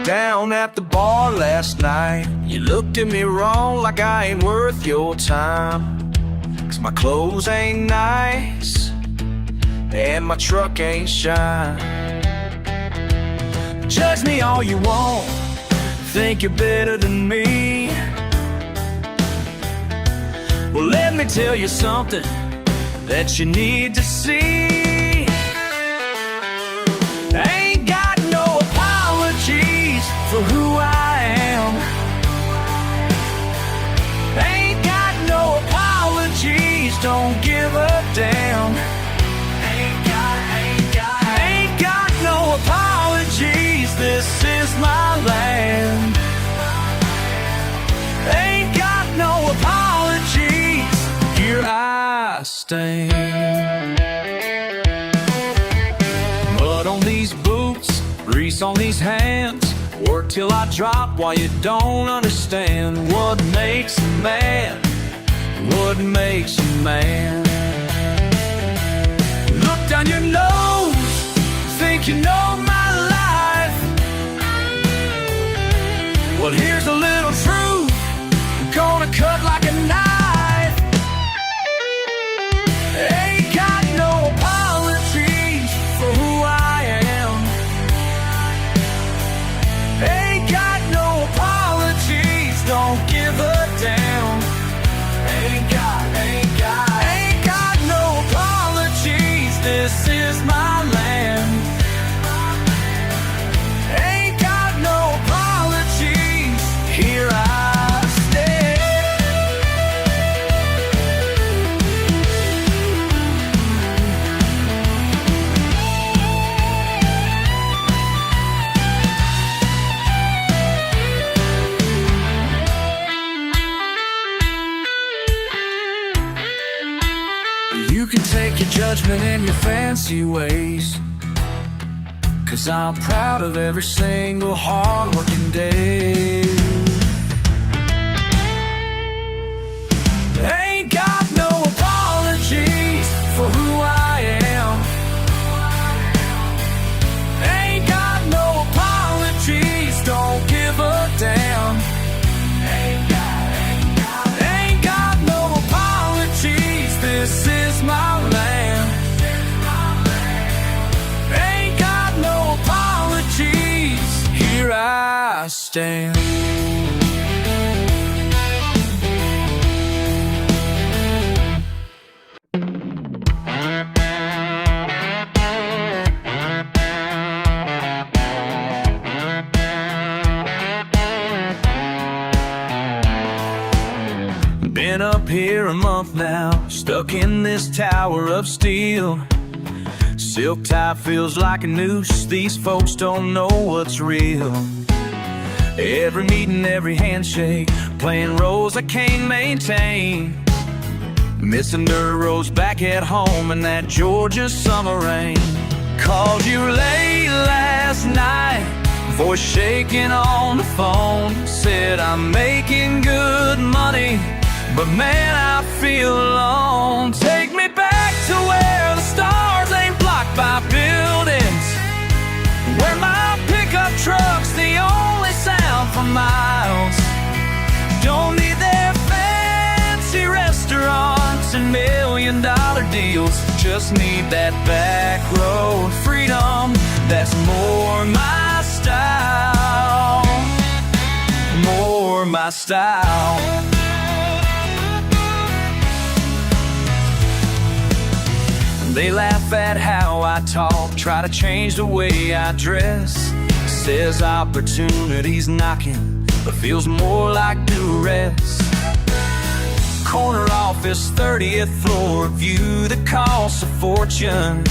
Down at the bar last night, you looked at me wrong like I ain't worth your time. 'Cause my clothes ain't nice and my truck ain't shine. Judge me all you want, think you're better than me. Well, let me tell you something that you need to see. I ain't got no apologies for who I am. Ain't got no apologies, don't give a damn. Ain't got no apologies, this is my land. Ain't got no apologies, here I stand. Mud on these boots, grease on these hands, work till I drop while you don't understand. What makes a man? What makes a man? Look down your nose, think you know my life. Well, here's a little truth, gonna cut like a knife. Ain't got no apologies for who I am. Ain't got no apologies, don't give a damn. Ain't got no apologies, this is my land. Ain't got no apologies, here I stand. You can take your judgment and your fancy ways, 'cause I'm proud of every single hard-working day. Ain't got no apologies for who I am. Ain't got no apologies, don't give a damn. Ain't got no apologies, this is my land. Ain't got no apologies, here I stand. Been up here a month now, stuck in this tower of steel. Silk tie feels like a noose, these folks don't know what's real. Every meeting, every handshake, playing roles I can't maintain. Missing dirt roads back at home in that Georgia summer rain. Called you late last night, voice shaking on the phone. Said I'm making good money, but man, I feel alone. Take me back to where the stars ain't blocked by buildings, where my pickup truck's the only sound for miles. Don't need their fancy restaurants and $1,000,000 deals. Just need that back road freedom, that's more my style. More my style. They laugh at how I talk, try to change the way I dress. Says opportunity's knocking, but feels more like duress. Corner office, 30th floor, view that costs a fortune.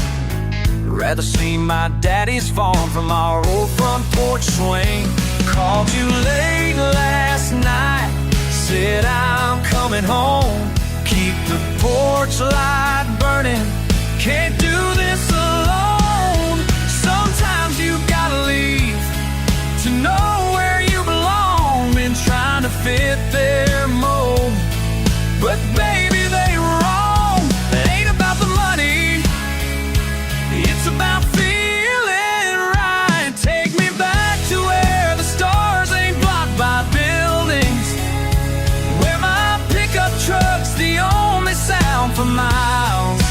Rather see my daddy's farm from our old front porch swing. Called you late last night, said I'm coming home. Keep the porch light burning, can't do this alone. Sometimes you gotta leave to know where you belong. Been trying to fit their mold. But baby, they were wrong. It ain't about the money, it's about feeling right. Take me back to where the stars ain't blocked by buildings, where my pickup truck's the only sound for miles.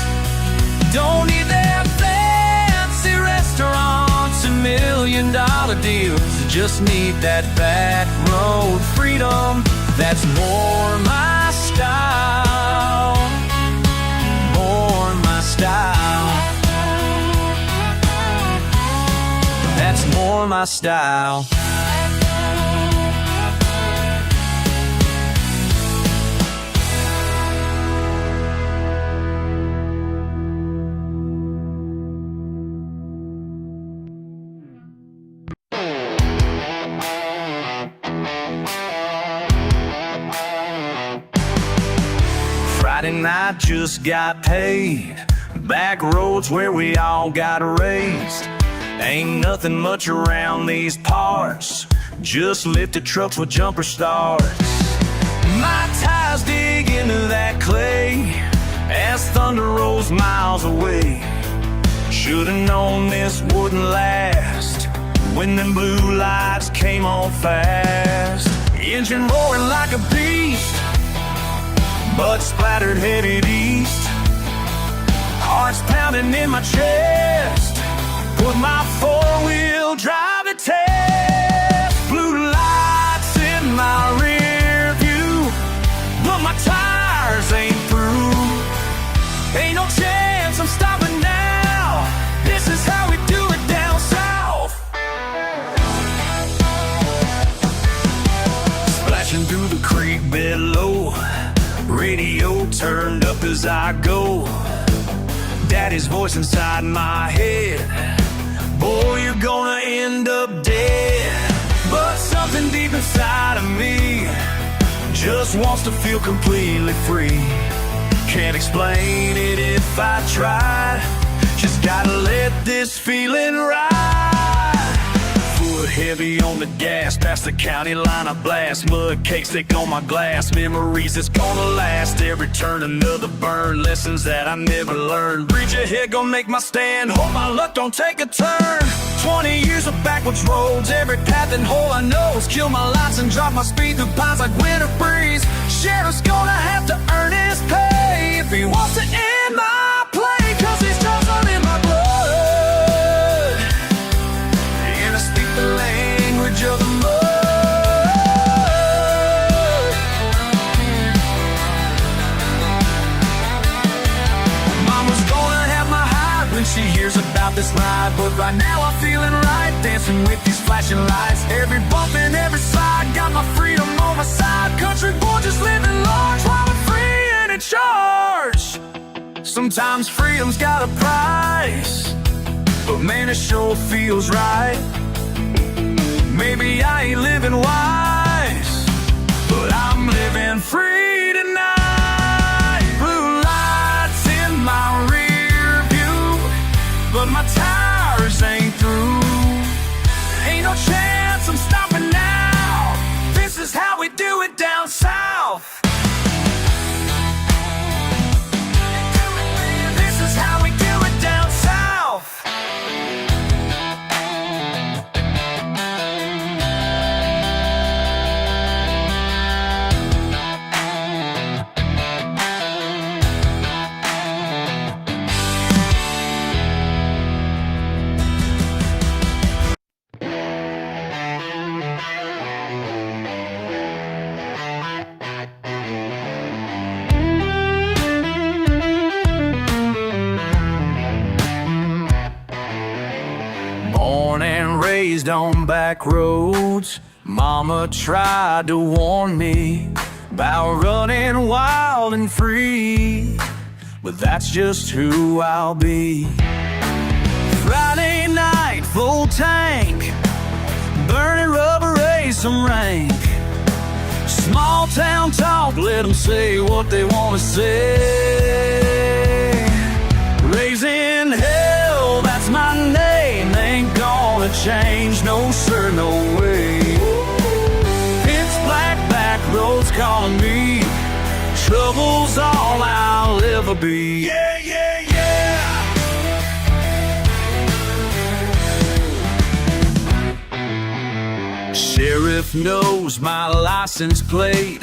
Don't need their fancy restaurants and $1,000,000 deals. Just need that back road freedom. That's more my style. More my style. That's more my style. Friday night just got paid. Back roads where we all got raised. Ain't nothing much around these parts, just lifted trucks with jumper starts. My tires dig into that clay as thunder rolls miles away. Should've known this wouldn't last when them blue lights came on fast. Engine roaring like a beast, but splattered headed east. Heart's pounding in my chest, put my four-wheel drive to test. Blue lights in my rear view, but my tires ain't through. Ain't no chance I'm stopping now. This is how we do it down south. Splashing through the creek bed low, radio turned up as I go. Daddy's voice inside my head, boy, you're gonna end up dead. But something deep inside of me just wants to feel completely free. Can't explain it if I tried, just gotta let this feeling ride. Foot heavy on the gas, past the county line I blast. Mud cakes thick on my glass, memories that's gonna last. Every turn another burn, lessons that I never learned. Breach ahead, gonna make my stand, hope my luck don't take a turn. 20 years of backwards roads, every path and hole I know is kill my lights and drop my speed through pines like winter breeze. Sheriff's gonna have to earn his pay if he wants to end my play, cause these drugs are in my blood, and I speak the language of the mud. Mama's gonna have my heart when she hears about this ride, but right now I'm feeling right, dancing with these flashing lights. Every bump and every slide, got my freedom on my side. Country boy just living large while I'm free and in charge. Sometimes freedom's got a price, but man, it sure feels right. Maybe I ain't living wise, but I'm living free tonight. Blue lights in my rear view, but my tires ain't through. Ain't no chance I'm stopping now. This is how we do it down south. This is how we do it down south. Born and raised on back roads, mama tried to warn me about running wild and free, but that's just who I'll be. Friday night, full tank, burning rubber, raise some rank. Small town talk, let them say what they want to say. Raising hell, that's my name, ain't gonna change, no sir, no way. It's black back calling me. Trouble's all I'll ever be. Yeah, yeah, yeah. Sheriff knows my license plate.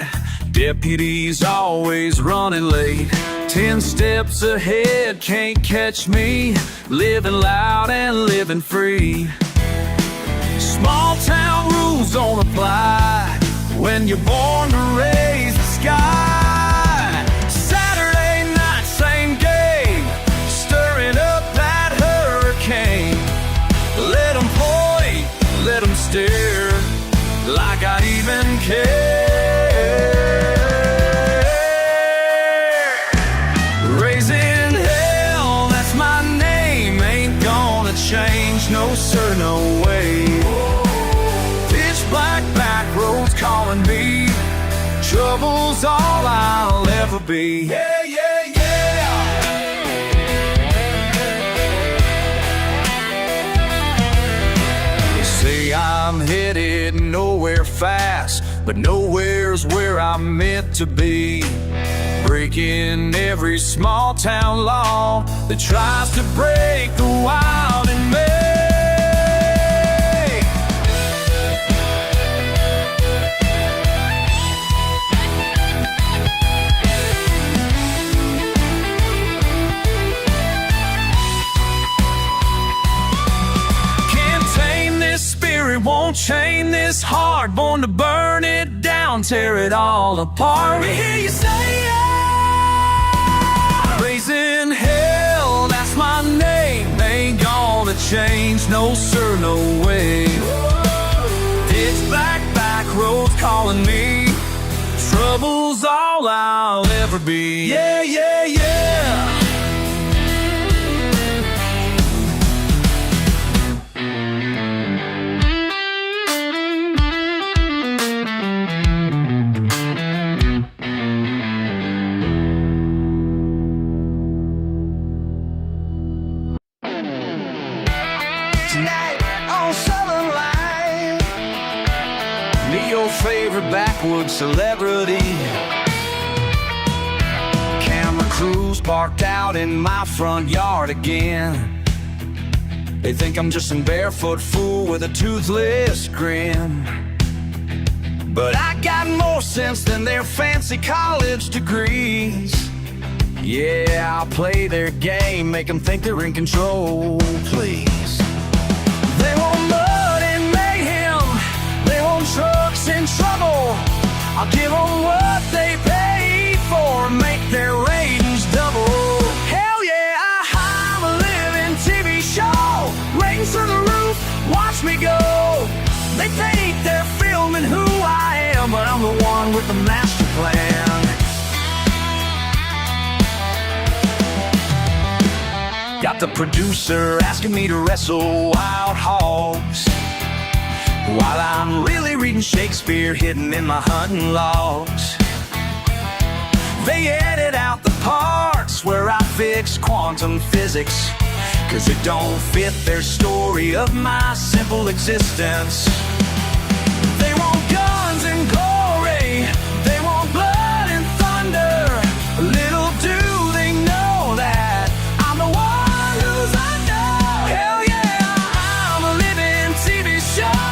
Deputy's always running late. 10 steps ahead, can't catch me. Living loud and living free. Small town rules don't apply when you're born to raise the sky. Saturday night, same game, stirring up that hurricane. Let 'em point, let 'em stare, like I even care. Raising hell, that's my name. Ain't gonna change, no sir, no way. Pitch black back roads calling me. Trouble's all I'll ever be. Yeah, yeah, yeah. They say I'm headed nowhere fast, but nowhere's where I'm meant to be. Breaking every small town law that tries to break the wild in me. Can't tame this spirit, won't chain this heart. Born to burn it down, tear it all apart. We hear you say it. Raising hell, that's my name. Ain't gonna change, no sir, no way. It's black back roads calling me. Trouble's all I'll ever be. Yeah, yeah, yeah. Tonight on Southern Line, me your favorite backwoods celebrity. Camera crews parked out in my front yard again. They think I'm just some barefoot fool with a toothless grin. But I got more sense than their fancy college degrees. Yeah, I'll play their game, make them think they're in control, please. They want mud and mayhem, they want trucks in trouble. I'll give them what they paid for, make their ratings double. Hell yeah, I'm a living TV show, ratings through the roof, watch me go. They think they're filming who I am, but I'm the one with the master plan. Got the producer asking me to wrestle wild hogs, while I'm really reading Shakespeare hidden in my hunting logs. They edit out the parts where I fix quantum physics, 'cause it don't fit their story of my simple existence. They want guns and glory, they want blood and thunder. Little do they know that I'm the one who's under. Hell yeah, I'm a living TV show.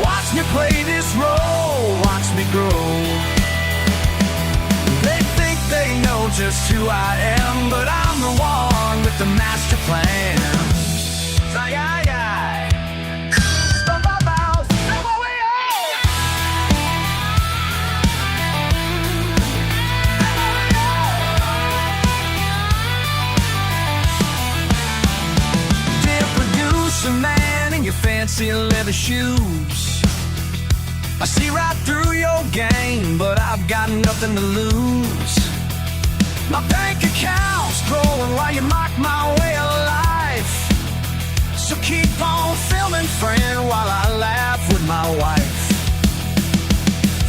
Watch me play this role, watch me grow. They think they know just who I am, but I'm the one with the master plan. Man in your fancy leather shoes, I see right through your game, but I've got nothing to lose. My bank account's growing while you mock my way of life. So keep on filming, friend, while I laugh with my wife.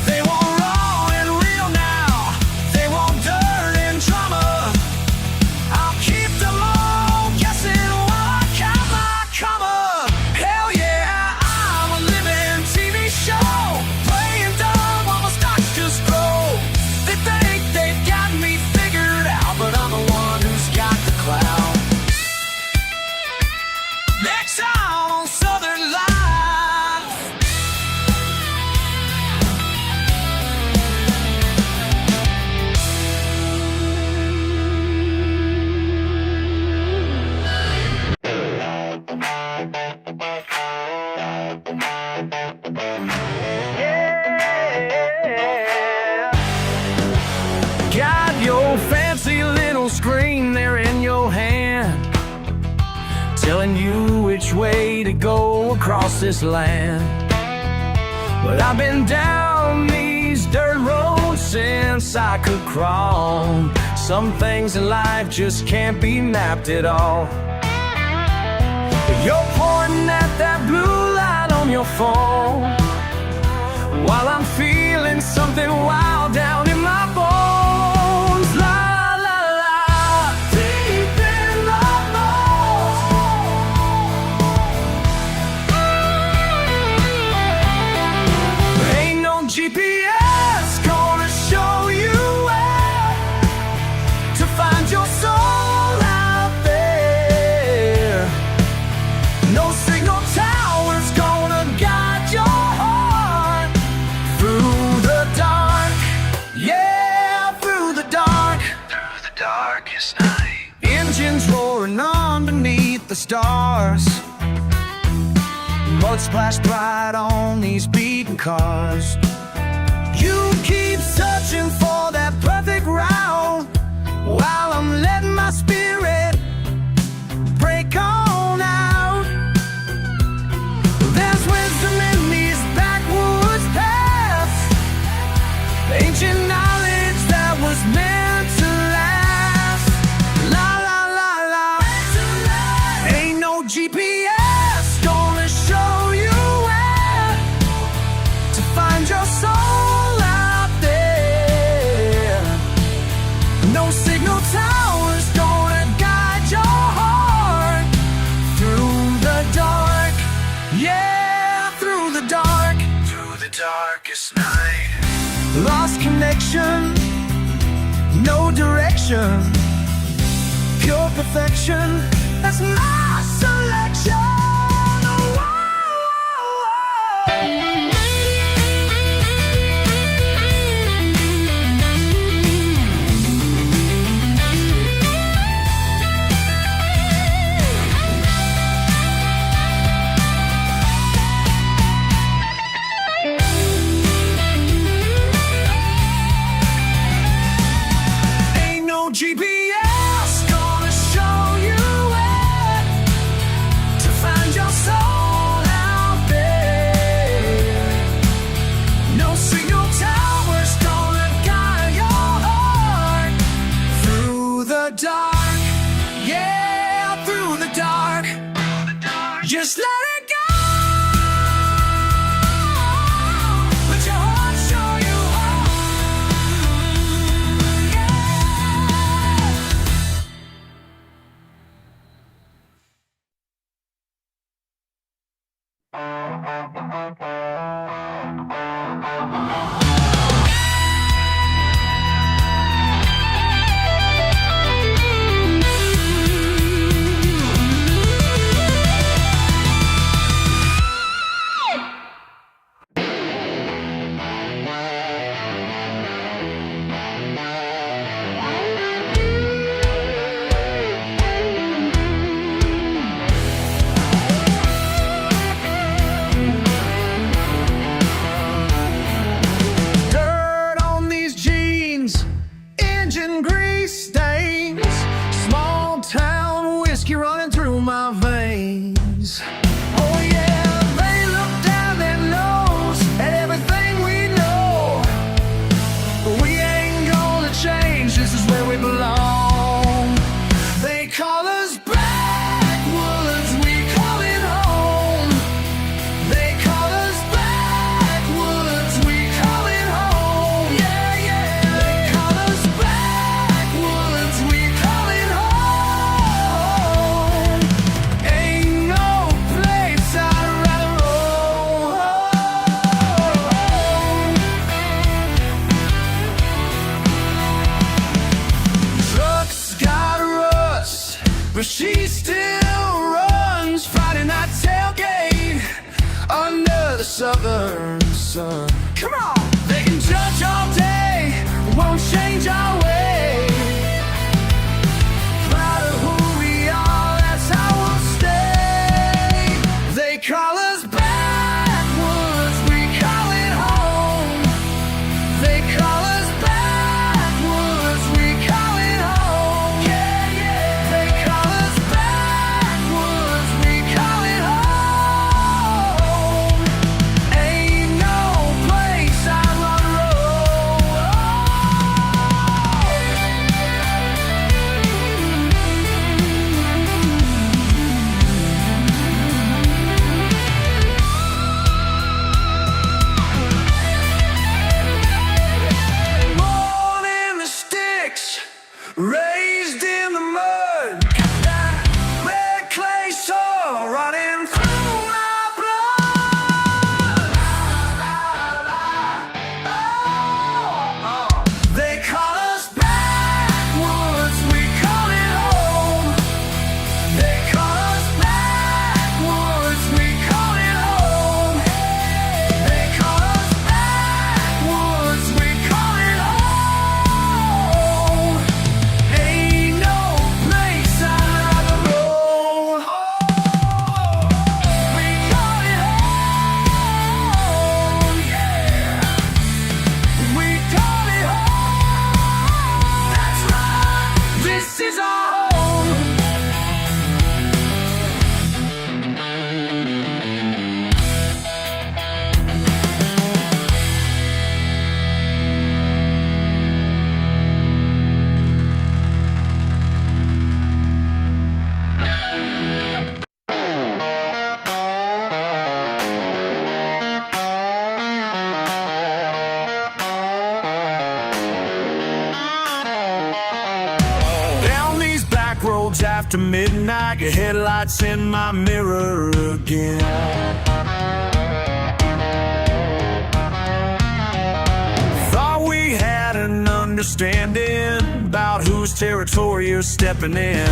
They want raw and real now, they want dirt and drama. I'll keep them all guessing while I count my comma. Hell yeah, I'm a living TV show. telling you which way to go across this land. But I've been down these dirt roads since I could crawl. Some things in life just can't be mapped at all. You're pointing at that blue light on your phone, while I'm feeling something wild down in my bones. La la la, deep in my bones. Ain't no GPS gonna show you where to find your soul out there. No signal tower's gonna guide your heart through the dark. Yeah, through the dark. Through the darkest night. Engines roaring on beneath the stars. Mud splashed bright on these beaten cars. You keep searching for that perfect route, while I'm letting my spirit break on out. There's wisdom in these backwoods paths, ancient knowledge that was meant to last. La la la la, ain't no GPS gonna show you where to find your soul out there. No signal tower's gonna guide your heart through the dark. Yeah, through the dark. Through the darkest night. Lost connection, no direction, pure perfection, that's my selection. Ain't no GPS gonna show you where to find your soul out there. No signal tower's gonna guide your heart through the dark. Yeah, through the dark. Just let it go. Let your heart show you dirt on these jeans, engine grease stains, small town whiskey running through my veins. Oh yeah, they look down their nose at everything we know, but we ain't gonna change, this is where we belong. They call us backwoods, we call it home. They call us backwoods, we call it home. Yeah, yeah. They call us backwoods, we call it home. Ain't no place I'd rather roam. Truck's got rust, but she still runs. Friday night tailgate under the southern sun. Come on! They can judge all day, won't change our way. Proud of who we are, that's how we'll stay. They call us backwoods, we call it home. They call us backwoods, we call it home. Yeah, yeah. They call us backwoods, after midnight, your headlights in my mirror again. Thought we had an understanding about whose territory you're stepping in.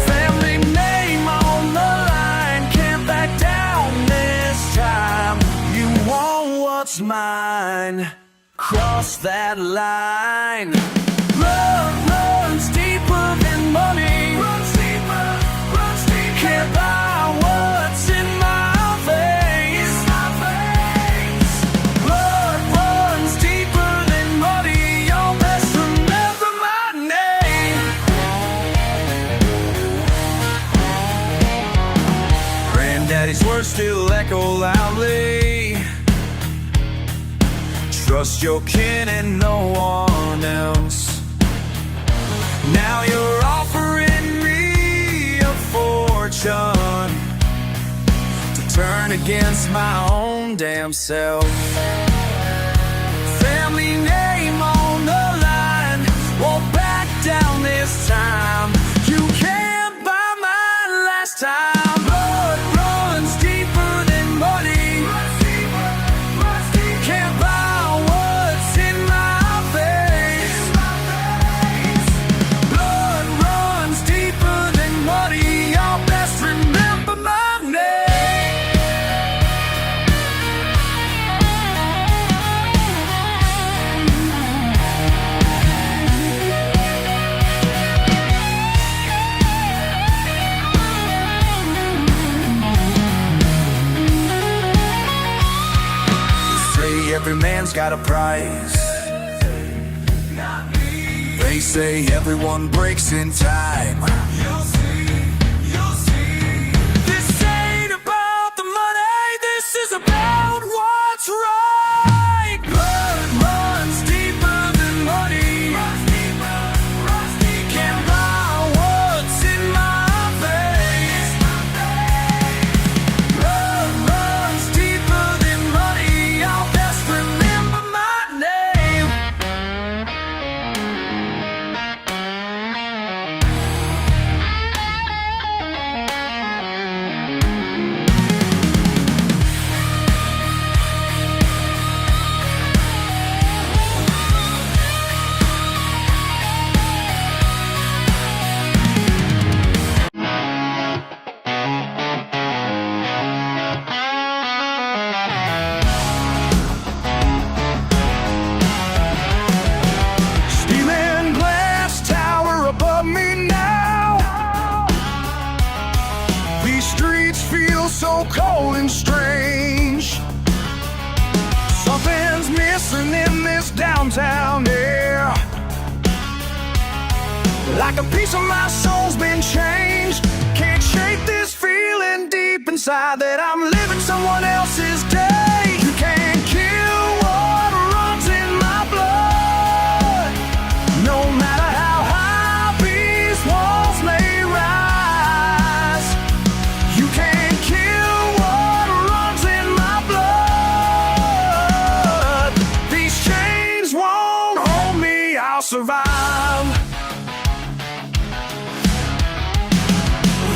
Family name on the line, can't back down this time. You want what's mine, cross that line. Love runs deeper than money, runs deeper, runs deeper. Can't buy what's in my veins, Blood runs deeper than money, y'all best remember my name. Granddaddy's words still echo loudly. Trust your kin and no one else. Now you're offering me a fortune to turn against my own damn self. Family name on the line, won't back down this time. You can't buy my last time. Blood runs deeper than money. Can't buy what's in my veins. Blood runs deeper than money, y'all best remember my name. Say every man's got a price. They say everyone breaks in time. You'll see, you'll see. This ain't about the money, this is about what's right. Blood runs deeper than money. Can't buy what's in my veins. Blood runs deeper than money, y'all best remember my name. Stealing glass tower above me now. These streets feel so cold and strange. Something's missing in this downtown air. Like a piece of my soul's been changed. Can't shake this feeling deep inside that I'm living someone else's day. You can't kill what runs in my blood. No matter how high these walls may rise, you can't kill what runs in my blood. These chains won't hold me, I'll survive.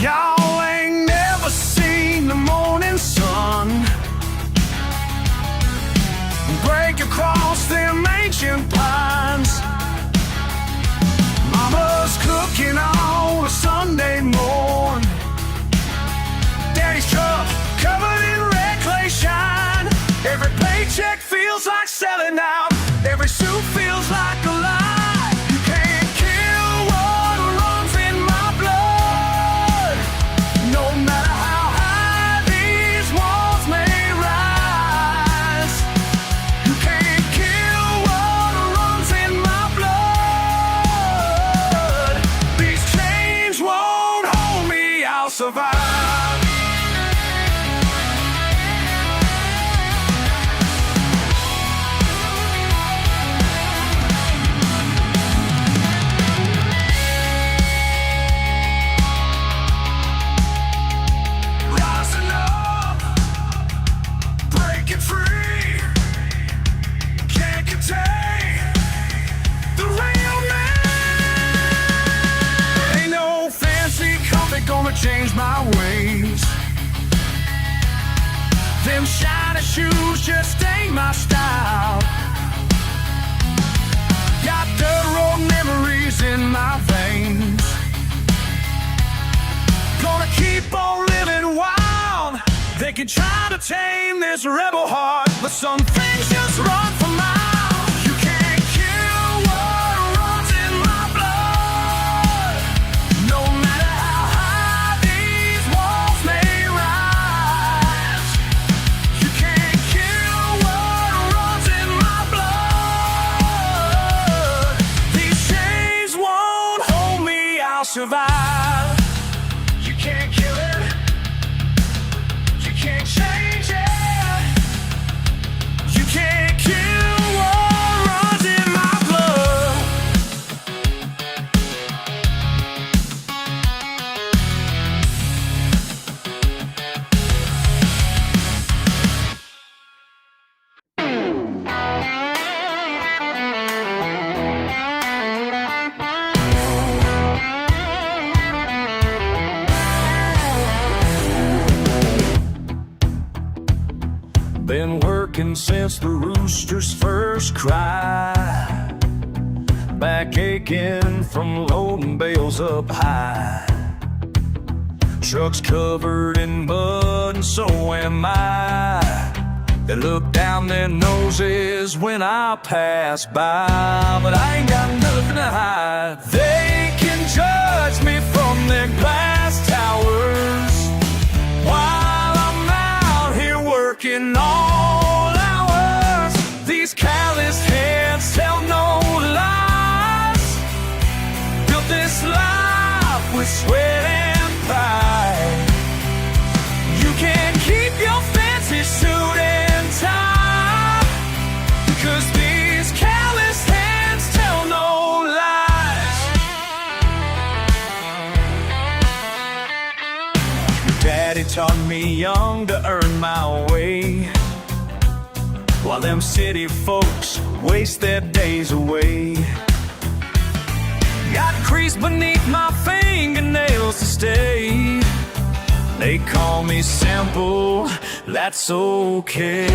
Y'all ain't never seen the morning sun. ways. Them shiny shoes just ain't my style. Got dirt road memories in my veins. Gonna keep on living wild. They can try to tame this rebel heart, but some things just run for miles. You can't kill what runs in my blood. No matter how high these walls may rise, you can't kill what runs in my blood. These chains won't hold me, I'll survive. You can't kill it, you can't change it. You can't kill what runs in my blood. Been working since the rooster's first cry. Back aching from loading bales up high. Trucks covered in mud and so am I. They look down their noses when I pass by, but I ain't got nothing to hide. They can judge me from their glass towers while I'm out here working all hours. These calloused hands tell no lies. Built this life with sweat and pride. You can't keep your fancy suit and tie, because these calloused hands tell no lies. Daddy taught me young to earn my way, while them city folks waste their days away. Got crease beneath my fingernails to stay. They call me simple, that's okay,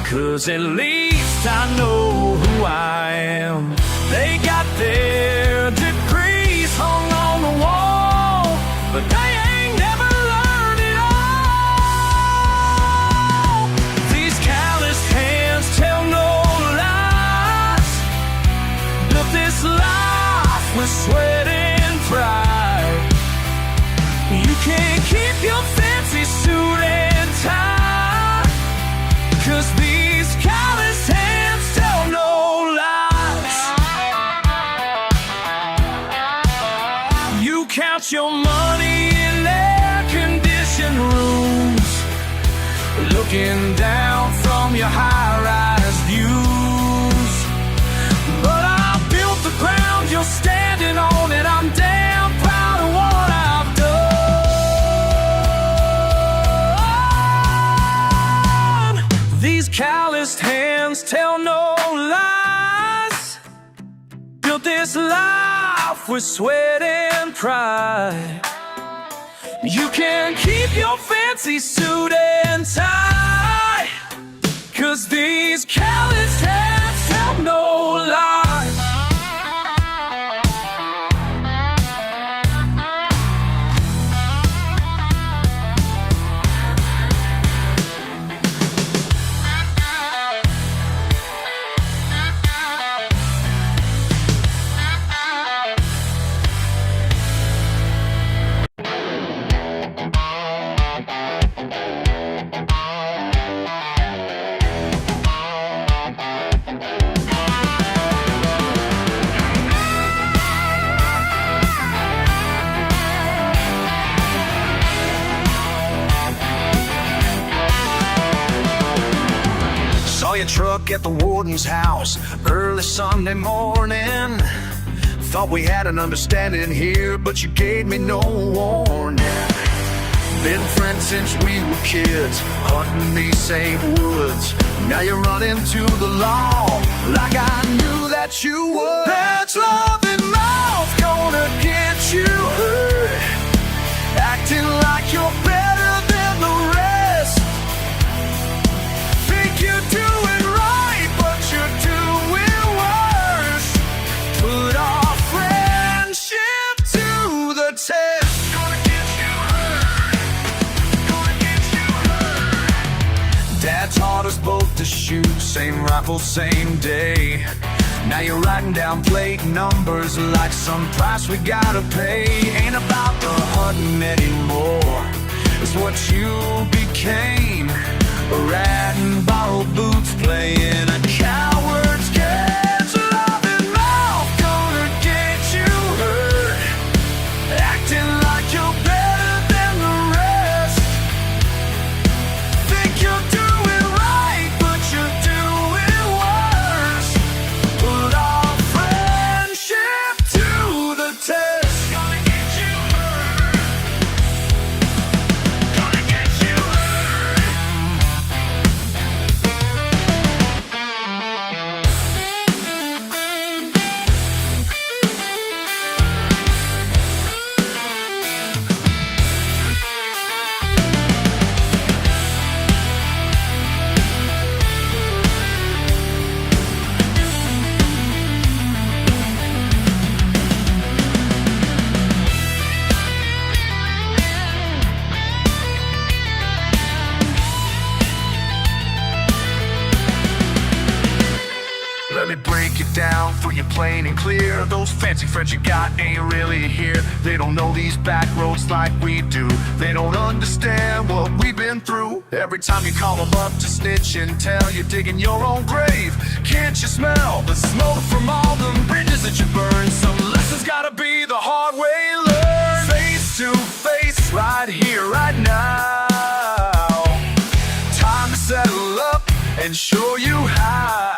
'cause at least I know who I am. They got their degrees hung on the wall, but they ain't never learned it all. These calloused hands tell no lies. Built this life with sweat and pride. You can't keep your fancy suit and tie, 'cause these calloused hands tell no lies. You count your money in air-conditioned rooms, looking down from your high-rise views. But I built the ground you're standing on, and I'm damn proud of what I've done. These calloused hands tell no lies. Built this life with sweat and pride. You can't keep your fancy suit and tie, 'cause these calloused hands tell no lies. Saw your truck at the warden's house early Sunday morning. Thought we had an understanding here, but you gave me no warning. Been friends since we were kids, hunting these same woods. Now you're running to the law, like I knew that you would. That's love in mouth gonna get you hurt. you're better than the rest. Think you're doing right, but you're doing worse. Put our friendship to the test. Gonna get you hurt. Gonna get you hurt. Dad taught us both to shoot, same rifle, same day. Now you're writing down plate numbers like some price we gotta pay. Ain't about the hunting anymore, it's what you became. A rat in borrowed boots playing a coward's game. Loving mouth gonna get you hurt. Acting like you're better than the rest. Think you're doing right, but you're doing worse. Put our friendship to the test. Gonna get you hurt. Gonna get you hurt. Let me break it down for you plain and clear. Those fancy friends you got ain't really here. They don't know these back roads like we do. They don't understand what we've been through. Every time you call them up to snitch and tell, you're digging your own grave. Can't you smell the smoke from all the bridges that you burned? Some lessons gotta be the hard way learned. Face to face, right here, right now. Time to settle up and show you how.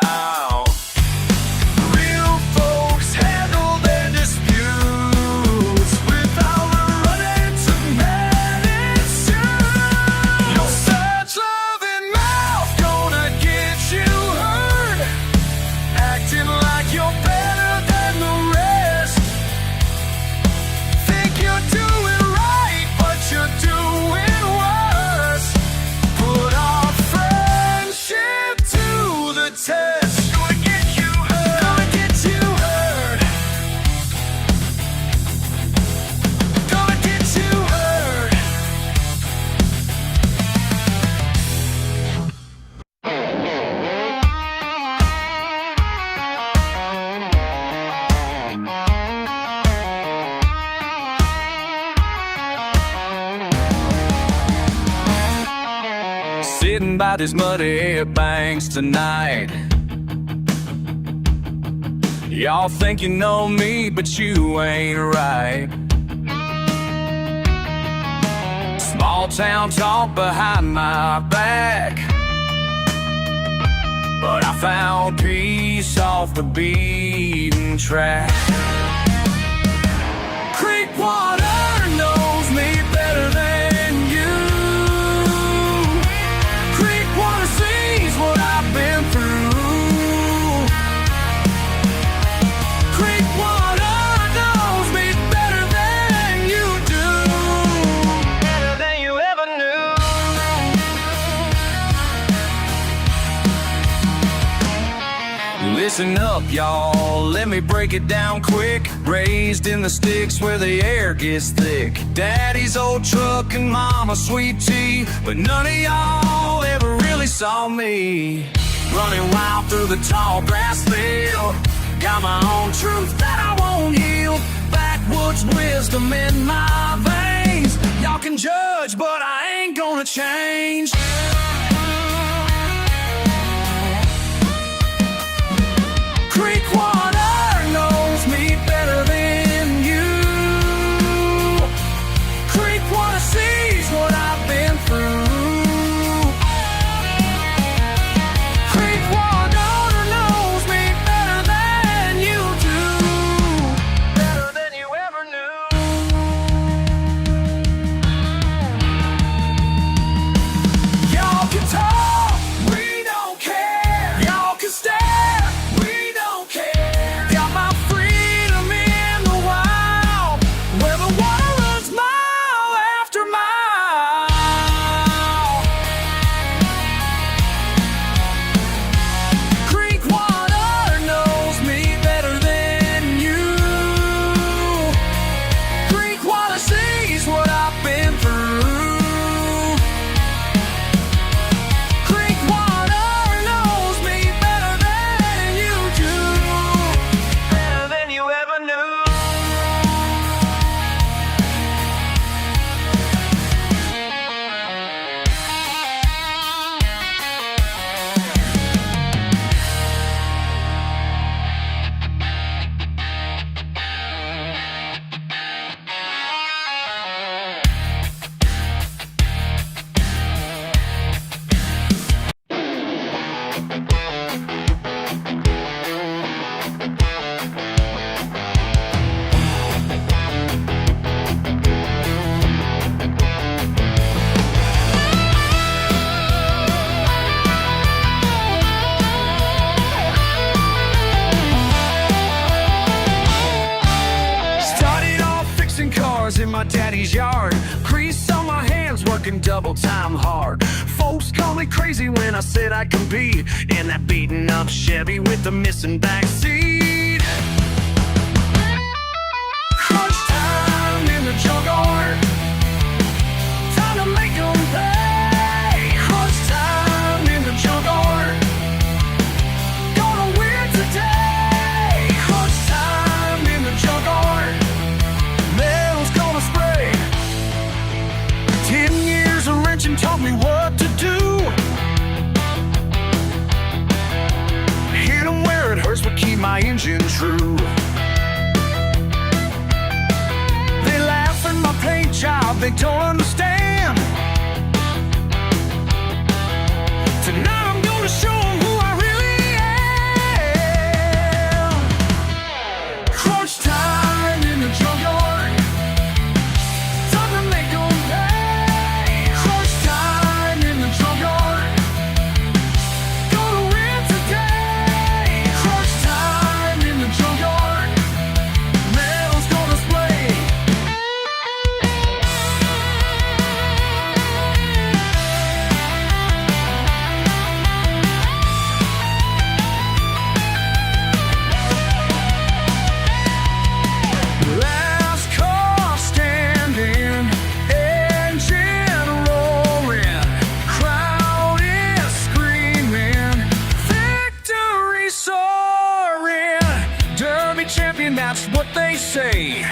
Sitting by these muddy banks tonight. Y'all think you know me, but you ain't right. Small town talk behind my back, but I found peace off the beaten track. Creek water knows me better than you. Creek water sees what I've been through. Creek water knows me better than you do. Better than you ever knew. Listen up, y'all, let me break it down quick. Raised in the sticks where the air gets thick. Daddy's old truck and mama's sweet tea, but none of y'all ever really saw me running wild through the tall grass field. Got my own truth that I won't yield. Backwoods wisdom in my veins. Y'all can judge, but I ain't gonna change. Creek water knows me better than you. Creek water sees what I've been through. Creek water knows me better than you do. Better than you ever knew. working double time hard. Folks call me crazy when I said I could be in that beaten up Chevy with the missing back seat. Crunch time in the junkyard, time to make 'em pay. Crunch time in the junkyard, gonna win today. Crunch time in the junkyard, metal's gonna spray. 10 years of wrenching taught me what to do. Hit 'em where it hurts but keep my engine true. They laugh at my paint job, they don't understand. Tonight I'm gonna show 'em who I really am. Crunch time in the junkyard, time to make 'em pay. Crunch time in the junkyard, gonna win today. Crunch time in the junkyard, metal's gonna spray. Last car standing, engine roaring, crowd is screaming, victory soaring. Derby champion, that's what they say.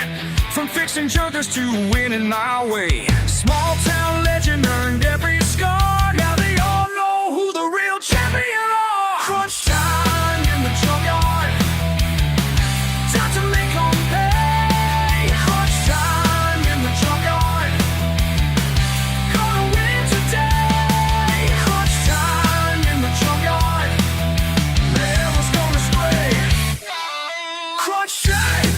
From fixing junkers to winning my way. Small town legend earned every scar. Now they all know who the real champion are. Crunch time in the junkyard, time to make 'em pay. Crunch time in the junkyard, gonna win today. Crunch time in the junkyard, metal's gonna spray. Crunch time.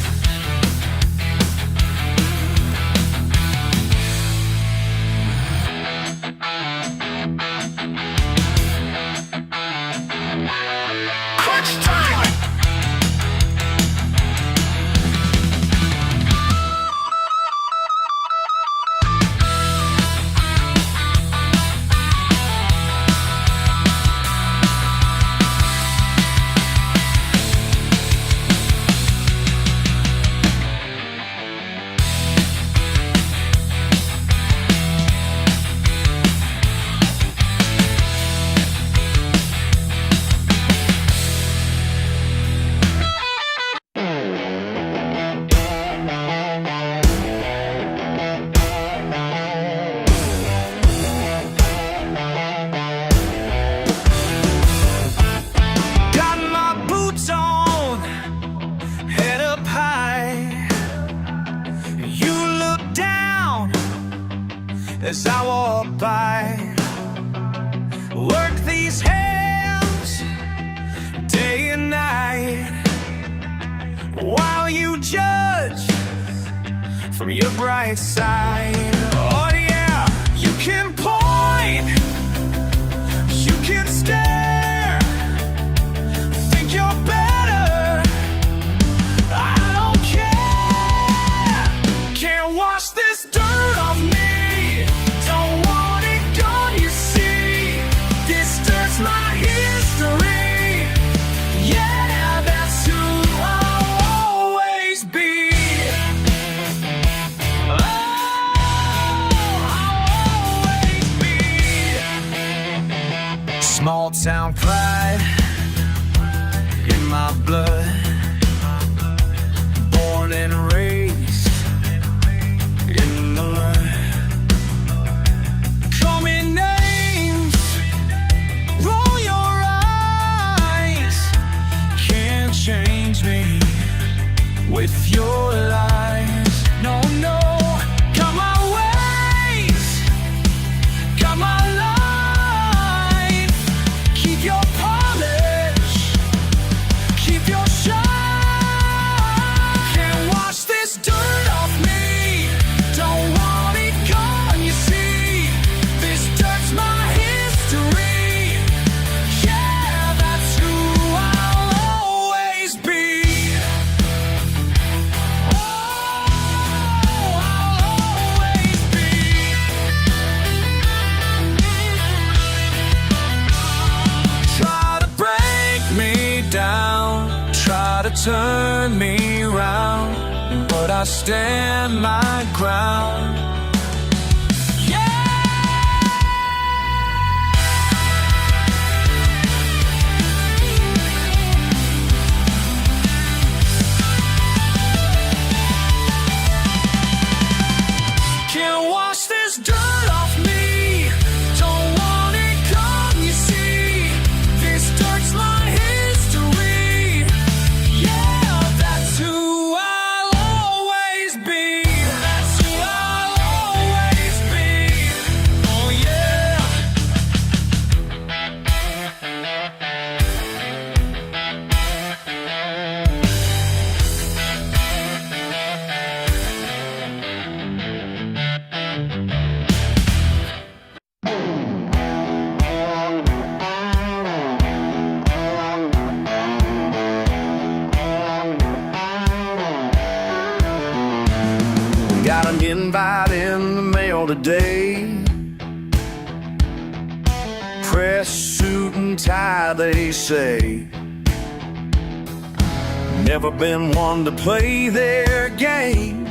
Crunch time. Got my boots on, head up high. You look down as I walk by. Work these hands day and night, while you judge from your bright side. Oh yeah, you can point, you can stare, think you're better, I don't care. Can't wash this dirt off me, don't want it gone, you see. This dirt's my history, yeah, that's who I'll always be. Oh, I'll always be. Small town pride in my blood, born and raised in the mud. Call me names, roll your eyes, can't change me with your lies. No, no, got my ways, got my life. Keep your polish, keep your turn me round, but I stand my ground. Can't wash this dirt off me, don't want it gone, you see. This dirt's my history, yeah, that's who I'll always be. That's who I'll always be, oh yeah. Got an invite in the mail today. Press suit and tie, they say. Never been one to play their game,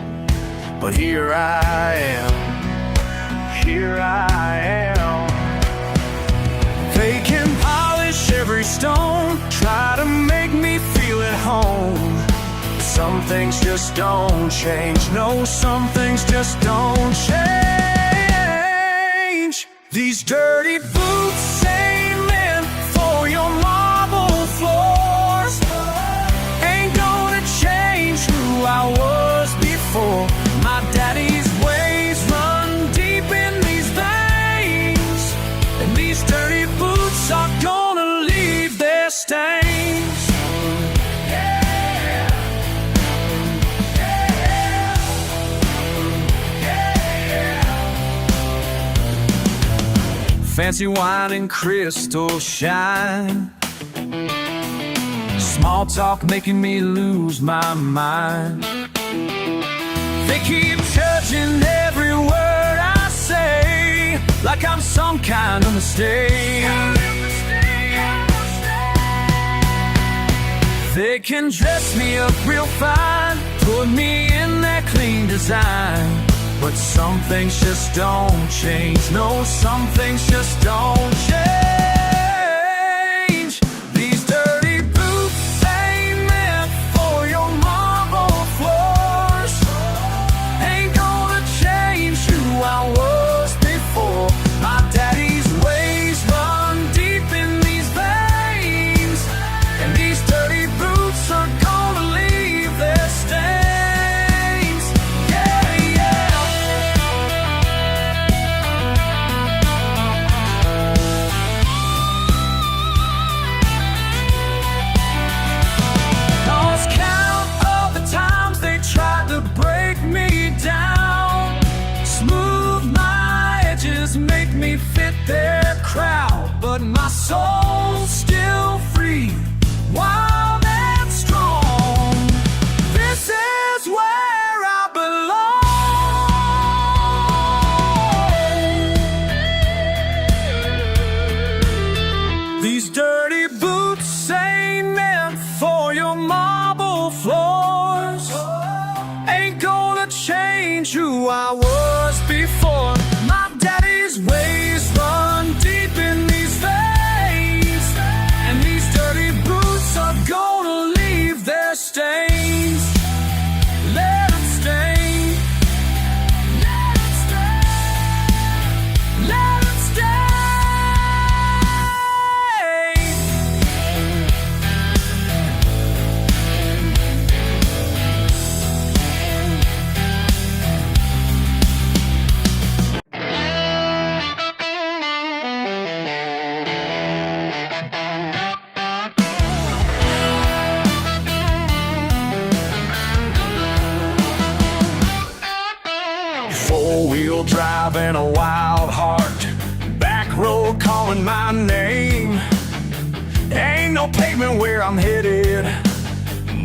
but here I am, here I am. They can polish every stone, try to make me feel at home. Some things just don't change, no, some things just don't change. These dirty boots ain't meant for your marble floors. Ain't gonna change who I was before. My daddy's ways run deep in these veins, and these dirty boots are gonna leave their stains. Fancy wine and crystal shine, small talk making me lose my mind. They keep judging every word I say, like I'm some kind of mistake. They can dress me up real fine, put me in their clean design, but some things just don't change, no, some things just don't change. These dirty boots ain't meant for your marble floors. Ain't gonna change who I was before. My daddy's ways run deep in these veins, and these dirty boots are gonna leave their stains. Make me fit their crowd, but my soul's still free, wild and strong. This is where I belong. These dirty boots ain't meant for your marble floors. Ain't gonna change who I was before. My daddy's ways run deep in these veins, and these dirty boots are gonna leave their stains. Let them stain, let them stain, let them stain. Four-wheel drive and a wild heart, back road calling my name. Ain't no pavement where I'm headed,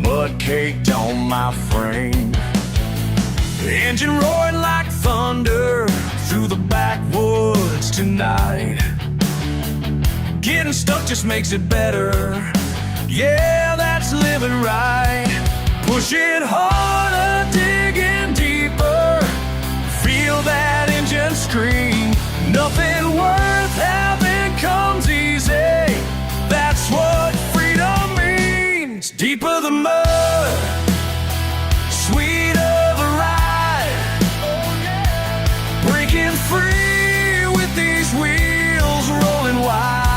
mud caked on my frame. The engine roaring like thunder through the backwoods tonight. Getting stuck just makes it better. Yeah, that that's living right. Push it harder, digging deeper. Feel that engine scream. Nothing worth having comes easy. That's what freedom means. Deeper the mud, sweeter the ride. Breaking free with these wheels rolling wide.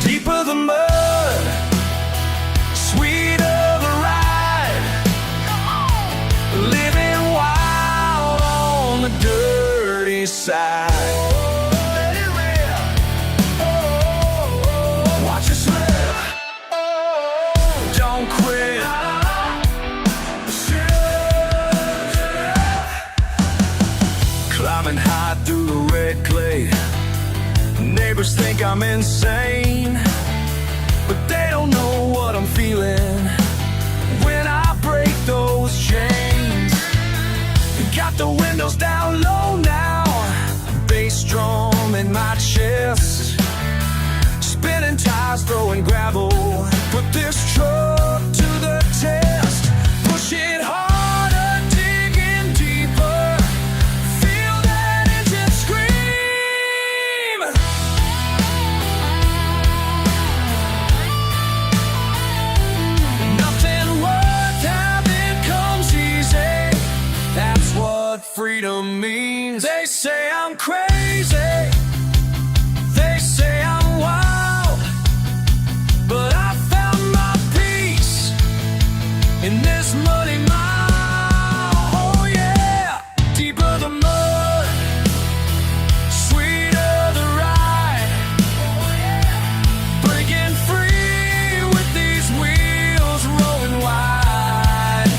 Deeper the mud, sweeter the ride. Living wild on the dirty side. Climbing high through the red clay. Neighbors think I'm insane, but they don't know what I'm feeling when I break those chains. Got the windows down low now, bass drum in my chest, spinning tires, throwing gravel. Put this truck to the test. Push it harder, digging deeper. Feel that engine scream. Nothing worth having comes easy. That's what freedom means. They say I'm crazy, they say I'm wild, but I found my peace in this muddy mile. Oh yeah, deeper the mud, sweeter the ride. Breaking free with these wheels rolling wide.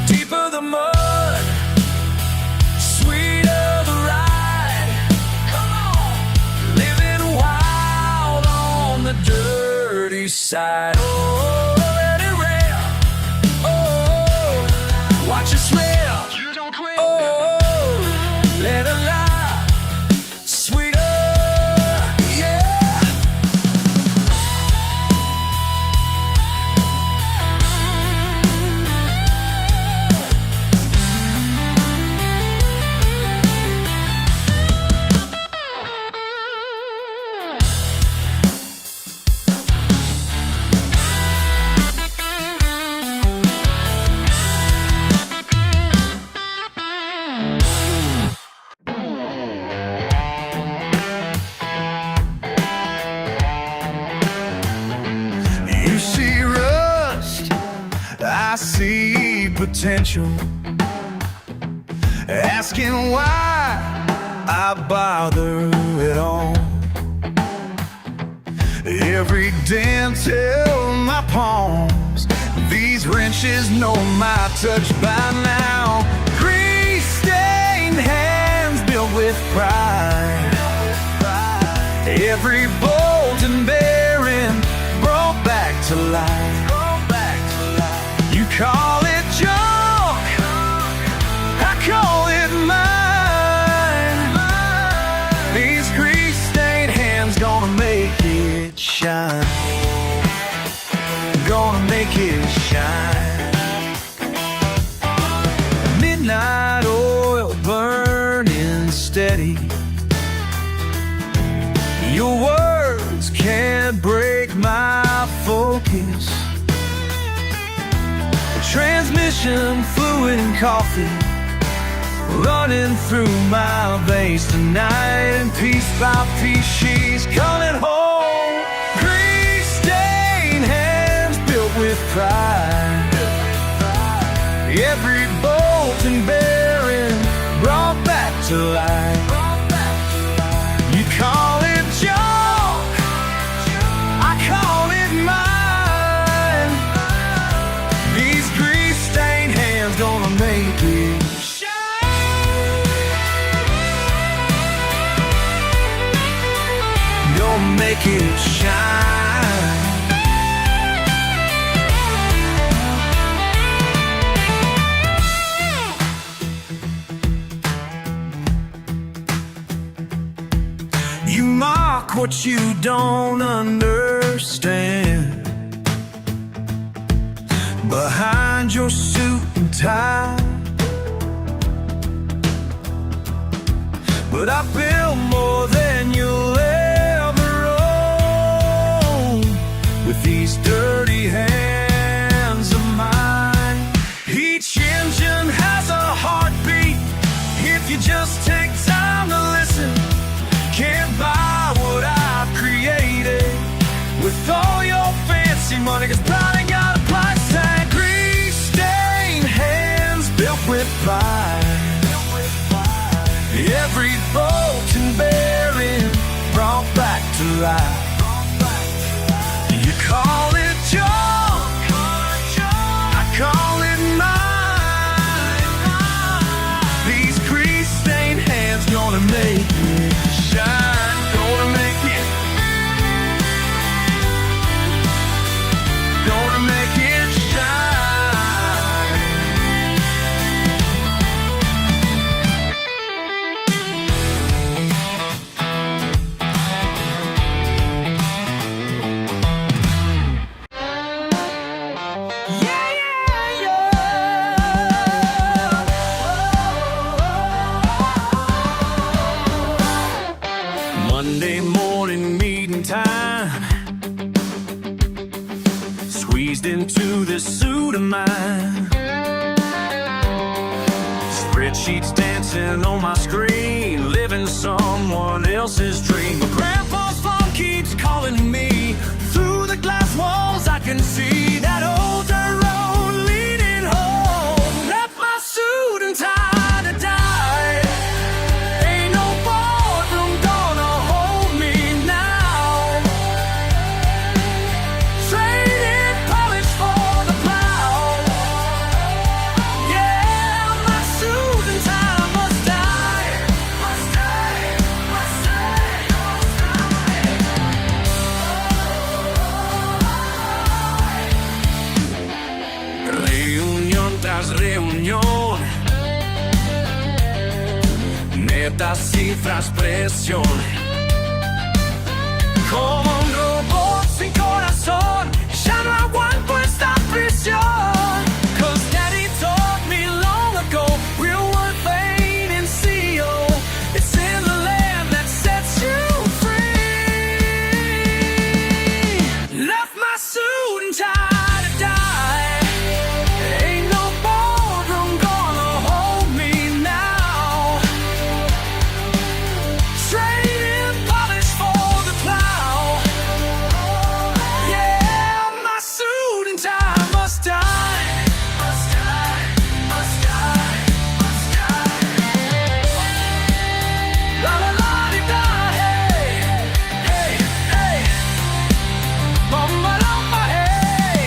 Deeper the mud, sweeter the ride. Come on, living wild on the dirty side. Oh, let it rain. Oh, watch it smell. You don't quit. Oh, let it lie. Sweeter, yeah. You see rust, I see potential. Asking why I bother at all. Every dent in my palms, these wrenches know my touch by now. Grease-stained hands built with pride. Every bolt and bearing brought back to life. You call it junk, I call it mine. These grease-stained hands gonna make it shine. Gonna make it shine. Midnight oil burning steady. Your words can't break my focus. Transmission fluid and coffee running through my veins tonight, and piece by piece she's coming home. Grease-stained hands built with pride. Every bolt and bearing brought back to life. You call it junk, I call it mine. These grease-stained hands gonna make it shine. Gonna make it shine. You mock what you don't understand. understand behind your suit and tie. But I built more than you'll ever own with these dirty hands of mine. Each engine has a heartbeat if you just take time to listen. Can't buy what I've created with all your fancy money, 'cause pride ain't got a price tag. Grease-stained hands built with pride. Every bolt and bearing brought back to life. You call it junk, I call it mine. These grease-stained hands gonna make it shine, gonna make it, gonna make it shine. Monday morning meeting time, squeezed into this suit of mine. Spreadsheets dancing on my screen, living someone else's dream. But Grandpa's phone keeps calling me. Through the glass walls I can see that old dirt road leading home. Left my suit and tie to die. Ain't no boardroom gonna hold me now. Trading polish for the plow. Yeah, my suit and tie must die. Must die, must die, must die. Reunión tras reunión, metas, cifras, presión. Como un robot sin corazón, ya no aguanto esta prisión. 'Cause Daddy taught me long ago, real worth ain't in CO. It's in the land that sets you free. Left my suit and tie to die. Ain't no boardroom gonna hold me now. Trading polish for the plow. Yeah, my suit and tie must die. Must die, must die, must die. La la la di da, hey, hey, hey. Mama lama, hey.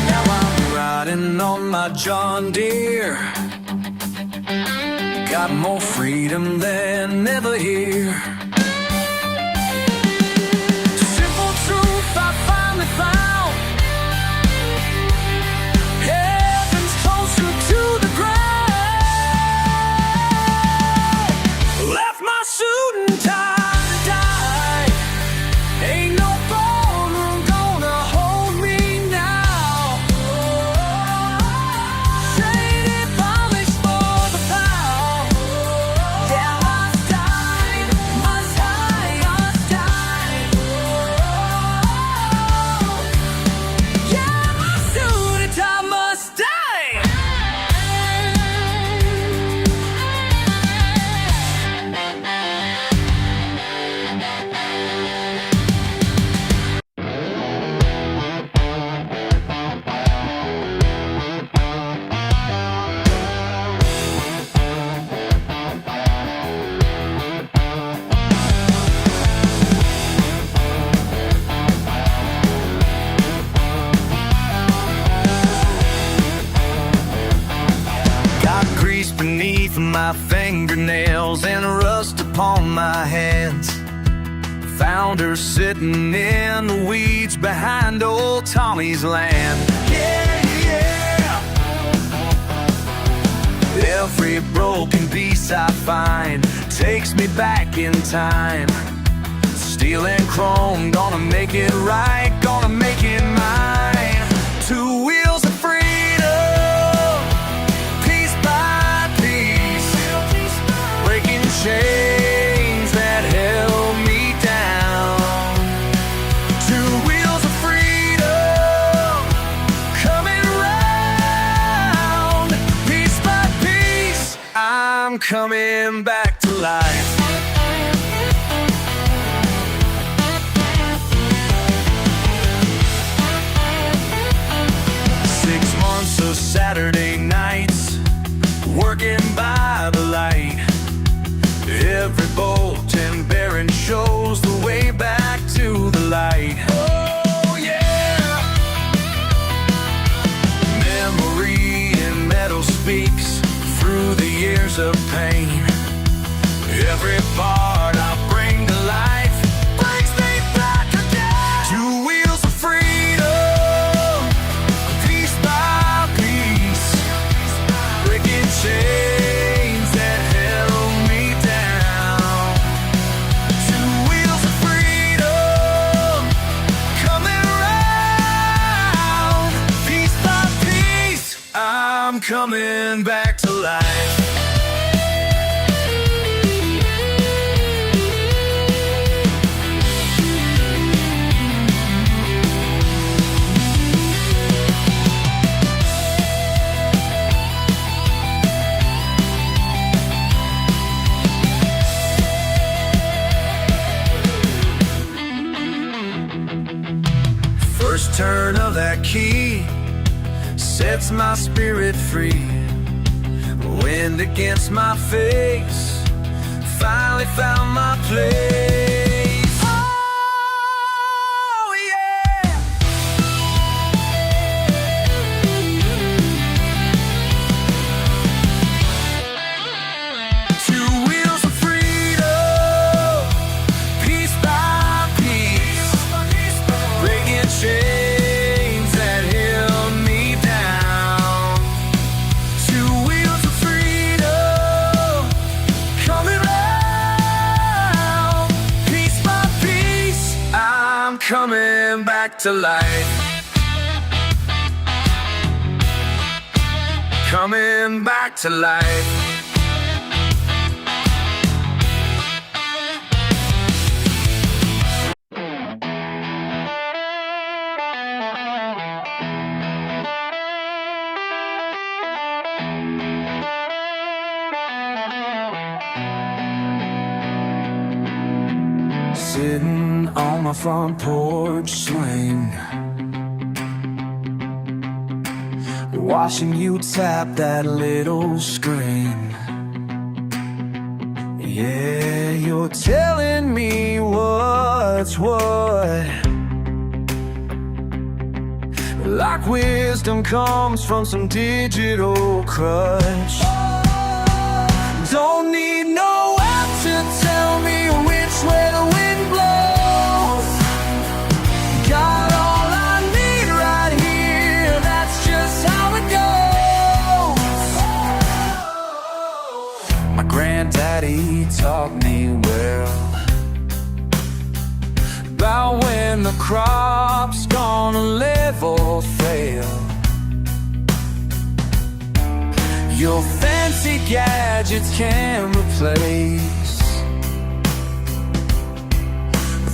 Now I'm riding on my John Deere. Got more freedom than ever here. Simple truth I finally found. Heaven's closer to the ground. Left my suit and tie to die. Ain't no boardroom gonna hold me now. Traded polish for the plow. Yeah, must die, must die, must die. Yeah, my suit and tie must die. Got grease beneath my fingernails and rust upon my hands. Found her sitting in the weeds behind old Tommy's land. Yeah, yeah. Every broken piece I find takes me back in time. Steel and chrome, gonna make it right, gonna make it mine. Two wheels of freedom, piece by piece, breaking chains that held me down. Two wheels of freedom, coming round, piece by piece, I'm coming back to life. Saturday nights, working by the light. Every bolt and bearing shows the way back to the light. Oh yeah! Memory in metal speaks through the years of pain. Every part I bring to life brings me back again. Two wheels of freedom, chains that held me down. Two wheels of freedom, coming round, piece by piece, I'm coming back to life. First turn of that key sets my spirit free. Wind against my face, finally found my place. Oh yeah! Two wheels of freedom, piece by piece, breaking chains that held me down. Two wheels of freedom, coming round, piece by piece, I'm coming back to life. Coming back to life. Sitting on my front porch swing, watching you tap that little screen. Yeah, you're telling me what's what. Like wisdom comes from some digital crush. Don't need no app to tell me which way the wind blows. Got all I need right here, that's just how it goes. My granddaddy taught me well about when the crop's gonna live or fail. Your fancy gadgets can't replace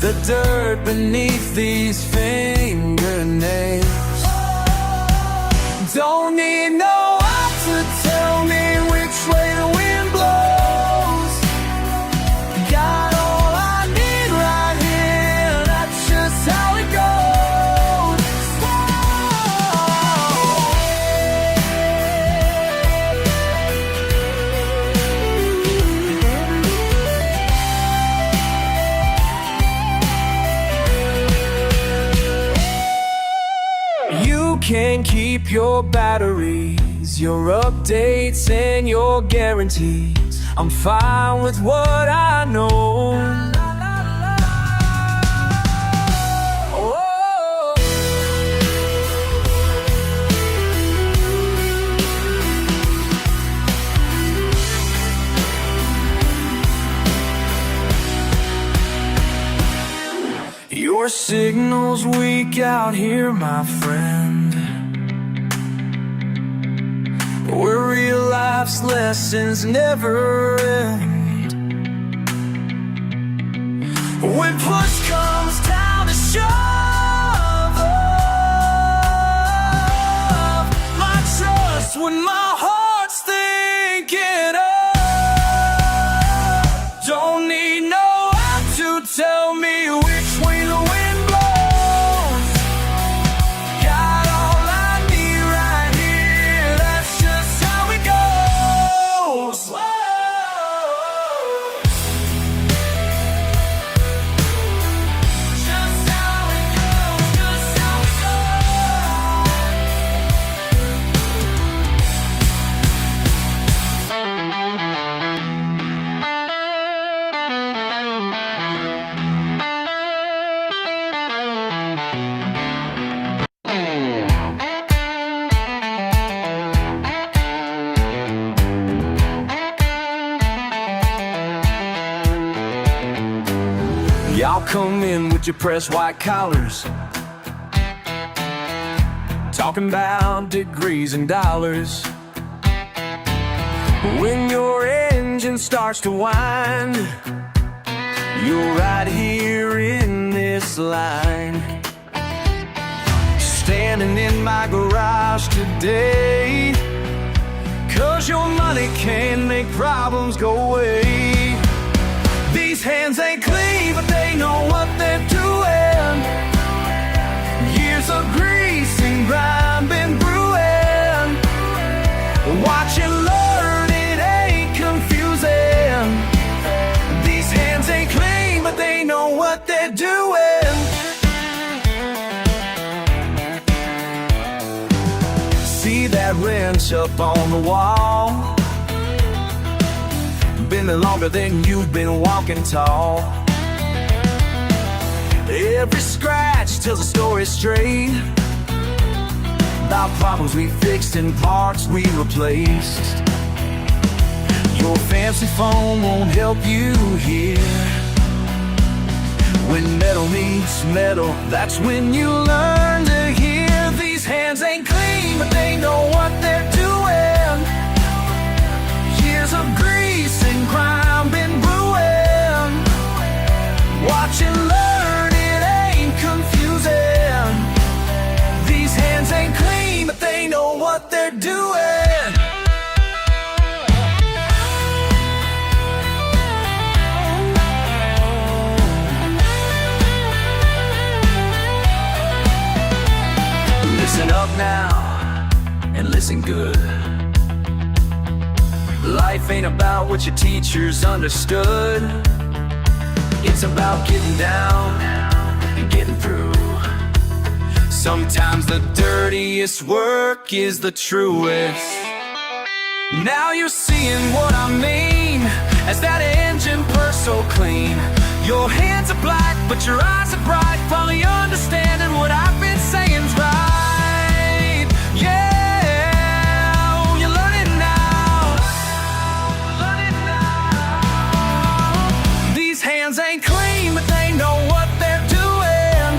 the dirt beneath these fingernails. Don't need no app to tell me which way the wind blows. Got all I need right here, that's just how it goes. Can keep your batteries, your updates and your guarantees. I'm fine with what I know. Your signal's weak out here, my friend, where real life's lessons never end. When push comes down to shove, my trust when my heart's thinking of. Don't need no one to tell me which way the wind blows. Got all I need right here, that's just how it goes. Whoa. Just how it goes, just how it Y'all come in with your pressed white collars, talking about degrees and dollars. When your engine starts to whine, you're right here in this line. Standing in my garage today, 'cause your money can make problems go away. These hands ain't clean, but they know what they're doing. Years of grease and grime been brewing. Watch and learn, it ain't confusing. These hands ain't clean, but they know what they're doing. See that wrench up on the wall? Been longer than you've been walking tall. Every scratch tells a story straight about problems we fixed and parts we replaced. Your fancy phone won't help you here. When metal meets metal, that's when you learn to hear. These hands ain't clean, but they know what they're doing. Years of grease and grime been brewing. Watch and learn, it ain't confusing. These hands ain't clean, but they know what they're doing. Listen up now, and listen good. Life ain't about what your teachers understood. It's about getting down and getting through. Sometimes the dirtiest work is the truest. Now you're seeing what I mean, as that engine purrs so clean. Your hands are black, but your eyes are bright, finally understanding what I've been saying's right. Yeah. Ain't clean, but they know what they're doing.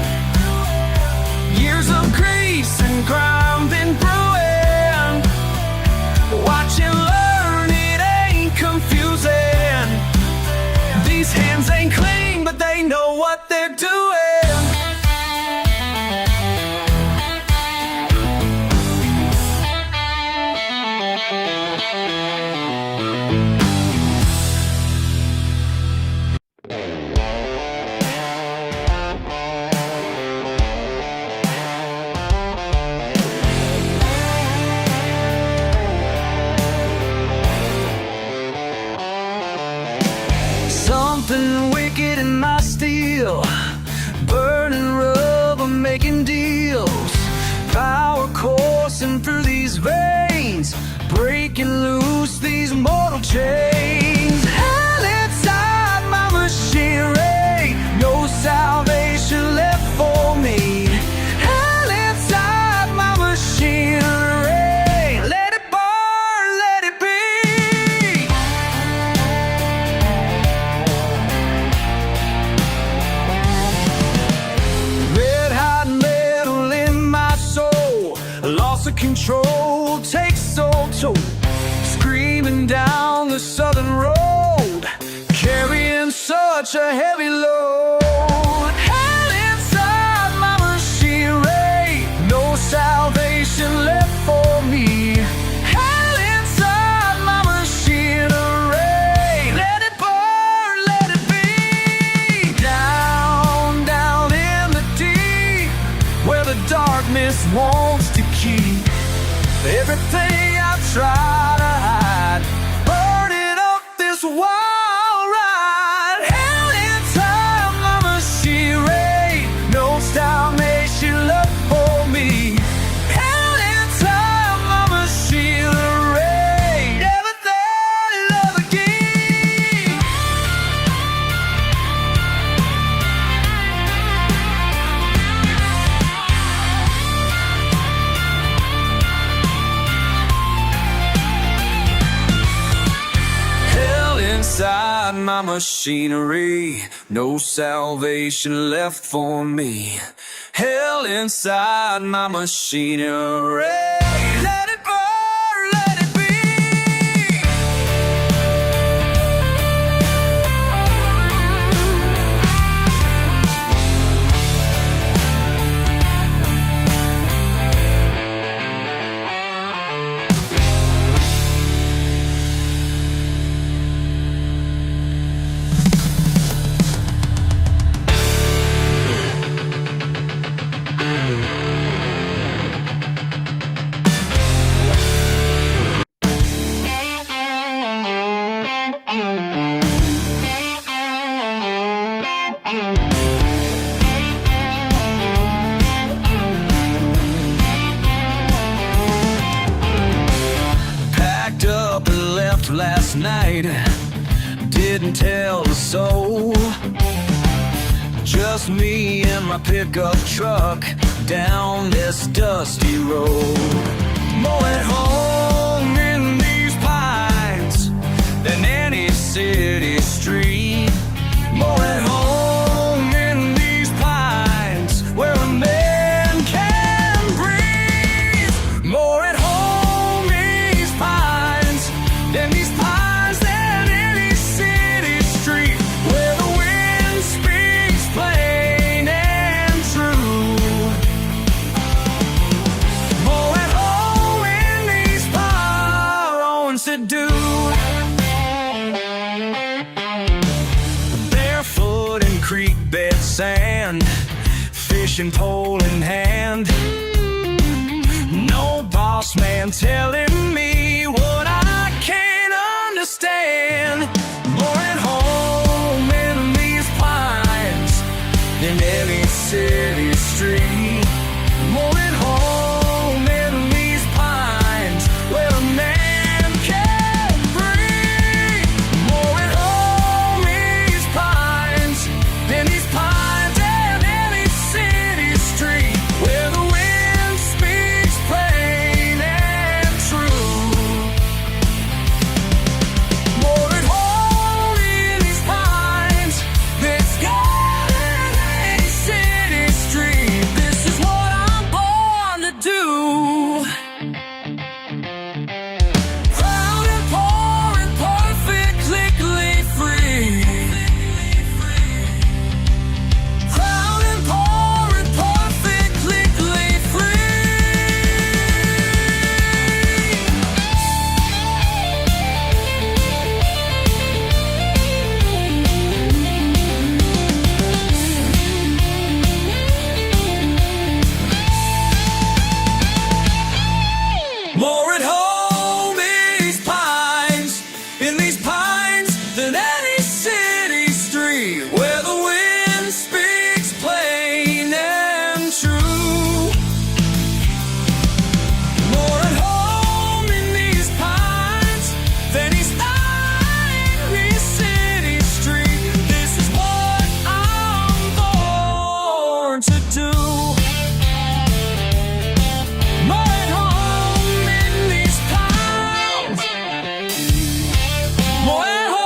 Years of grease and grime been brewing. Watch and learn, it ain't confusing. These hands ain't clean, but they know what they're doing. Something wicked in my steel, burning rubber, making deals. Power coursing through these veins, breaking loose these mortal chains. Hell inside my machinery, no salvation left for me. Hell inside my machinery, let it burn, let it be. control takes so toll, screaming down the southern road, carrying such a heavy load. Hell inside my machinery, no salvation left for me. Hell inside my machinery, let it burn, let it be. Down, down in the deep, where the darkness wants to keep everything I try to hide, burning up this wild ride. Hell inside my machinery, no salvation left for me. Hell inside my machinery, never thought I'd love again. Inside my machinery, no salvation left for me. Hell inside my machinery, let it burn, let it be. Packed up and left last night, didn't tell a soul. Just me and my pickup truck down this dusty road. More at home in these pines than any city street. More at home in these pines where a man can breathe. More at home in these pines than these pines than any city street where the wind speaks plain and true. More at home in these pines to do. Barefoot in creek bed sand, fishing pole in hand. No boss man telling me what I can't understand. More at home in these pines than any city street. More at home in these pines where a man can breathe. More at home in these pines than these pines and any city street where the wind speaks plain and true. More at home in these pines than sky and any city street. This is what I'm born to do. Proud and poor and perfectly free. Proud and poor and perfectly More at home in these pines than any city street where the wind speaks plain and true. More at home in these pines than any city street. This is what I'm born to do. More at home in these pines. More at home.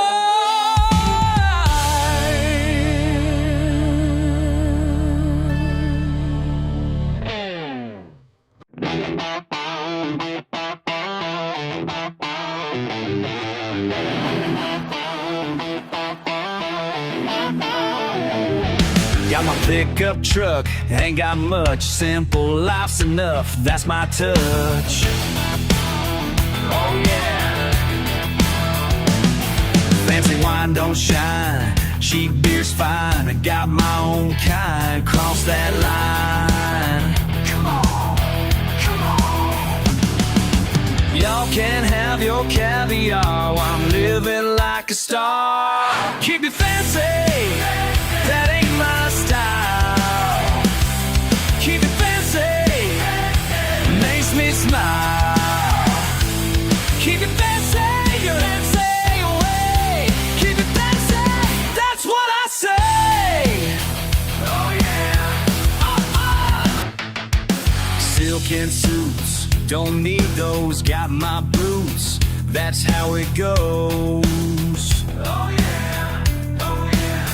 Got my pickup truck, ain't got much. Simple life's enough, that's my touch. Oh yeah. Fancy wine don't shine, cheap beer's fine. I got my own kind, cross that line. Come on, come on. Y'all can have your caviar while I'm living like a star. Keep it fancy, that ain't my style. Keep it fancy, makes me smile. Keep it fancy, fancy away. Keep it fancy, that's what I say. Oh yeah. Silk and suits, don't need those. Got my boots, that's how it goes. Oh yeah, oh yeah.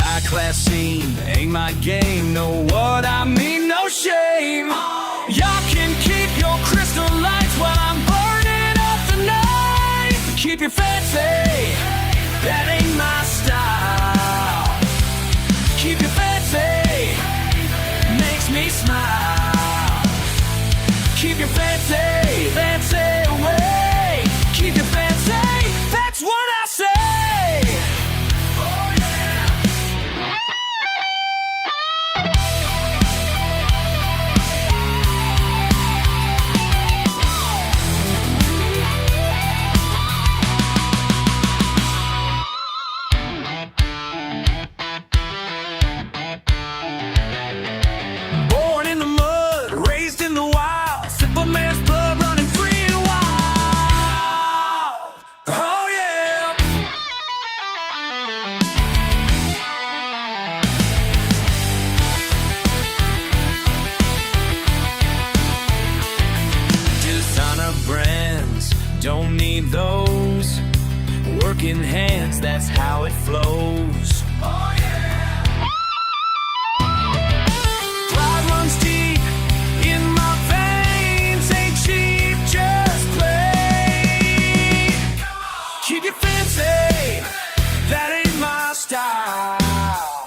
High class scene, ain't my game. Know what I mean, no shame. Y'all can keep your crystal lights while I'm burning up the night. Keep your fancy, that ain't my style. Keep your fancy, makes me smile. Keep your fancy, fancy away. Keep your fancy, that's what I say. Oh yeah. Born in the mud, raised in the wild. Simple man's blood running free and wild. Oh yeah. Designer brands, don't need those. Working hands, that's how it flows. Oh yeah. Pride runs deep in my veins, ain't cheap, just plain. Keep your fancy, that ain't my style.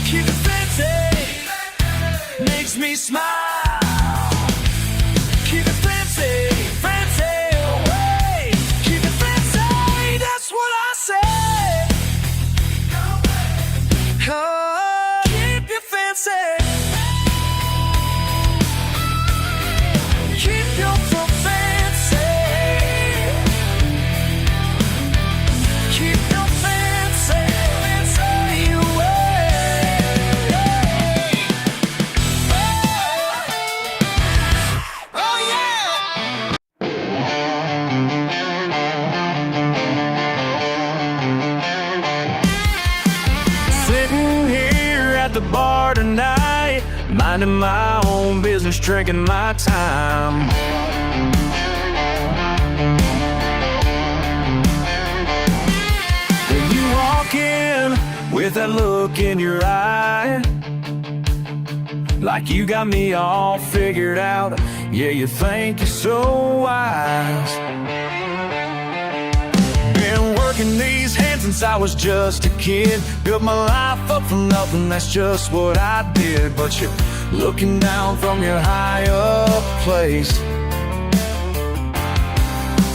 Keep it fancy, makes me smile. Keep it fancy, fancy away. Keep it fancy, that's what I say. Oh, keep your fancy. Keep your so fancy. Keep your fancy, fancy away. Oh yeah. Sitting here at the bar tonight, minding my own business, drinking my time. When you walk in with that look in your eye, like you got me all figured out. Yeah, you think you're so wise. Been working these hands since I was just a kid. Built my life up from nothing, that's just what I did. But you're looking down from your high up place.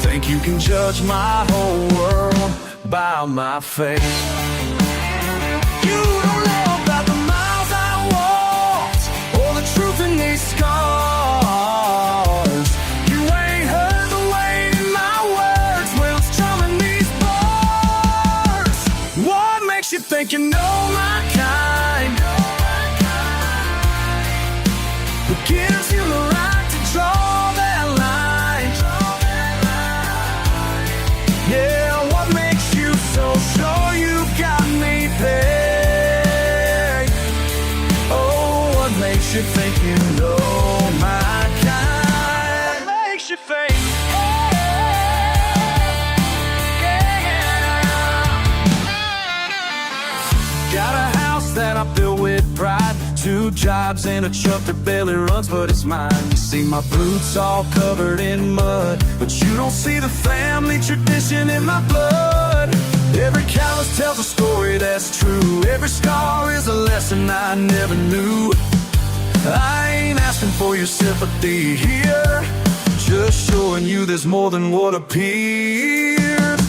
Think you can judge my whole world by my face. You don't know about the miles I walked, or the truth in these scars. You ain't heard the weight in my words when I'm strumming these bars. What makes you think you know my kind? Who gives you the right to draw that line? Yeah, what makes you so sure you got me pegged? Oh, what makes you think you know my kind? What makes you think? Got a house that I built with pride, 2 jobs and a truck that barely runs, but it's mine. You see my boots all covered in mud, but you don't see the family tradition in my blood. Every callus tells a story that's true. Every scar is a lesson I never knew. I ain't asking for your sympathy here, just showing you there's more than what appears.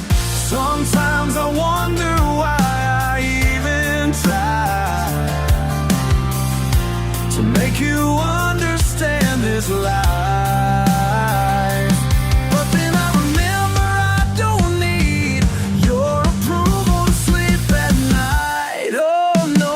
Sometimes I wonder why I even try to make you understand this life. But then I remember I don't need your approval to sleep at night. Oh no.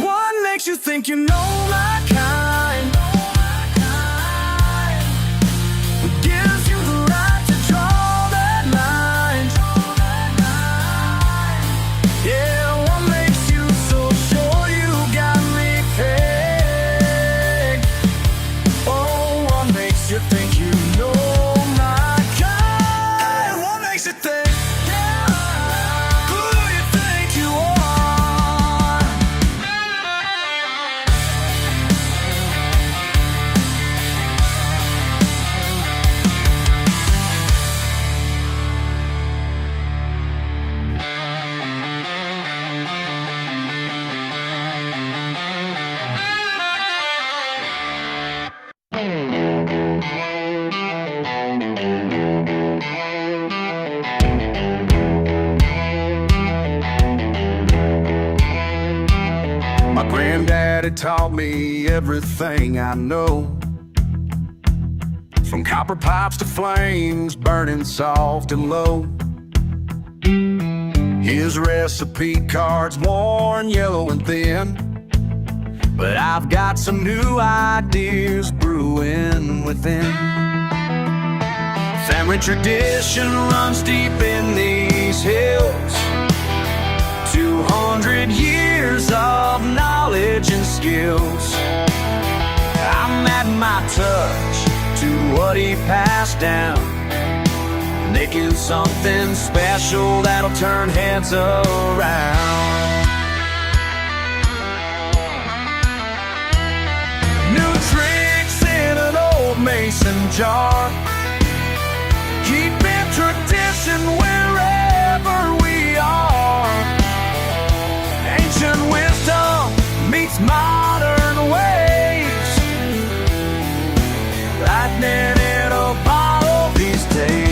What makes you think you know my kind? What gives you the right to draw that line? Yeah, what makes you so sure you got me pegged? Oh, what makes you think you know my kind? What makes you think who you think you are? My granddaddy taught me everything I know, from copper pipes to flames burning soft and low. His recipe cards worn yellow and thin, but I've got some new ideas brewing within. Family tradition runs deep in these hills, 200 years of knowledge and skills. I'm adding my touch to what he passed down, making something special that'll turn heads around. New tricks in an old mason jar, keeping tradition wherever we are. Ancient wisdom meets modern ways, lightning in a bottle these days.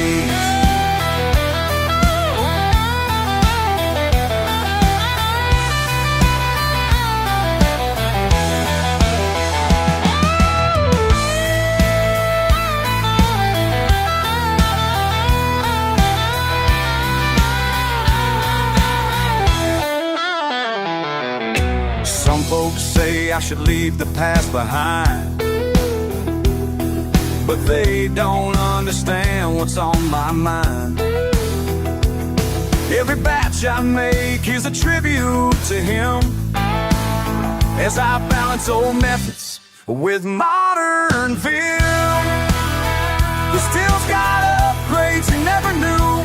Some folks say I should leave the past behind, but they don't understand what's on my mind. Every batch I make is a tribute to him, as I balance old methods with modern vim. The steel's got upgrades he never knew,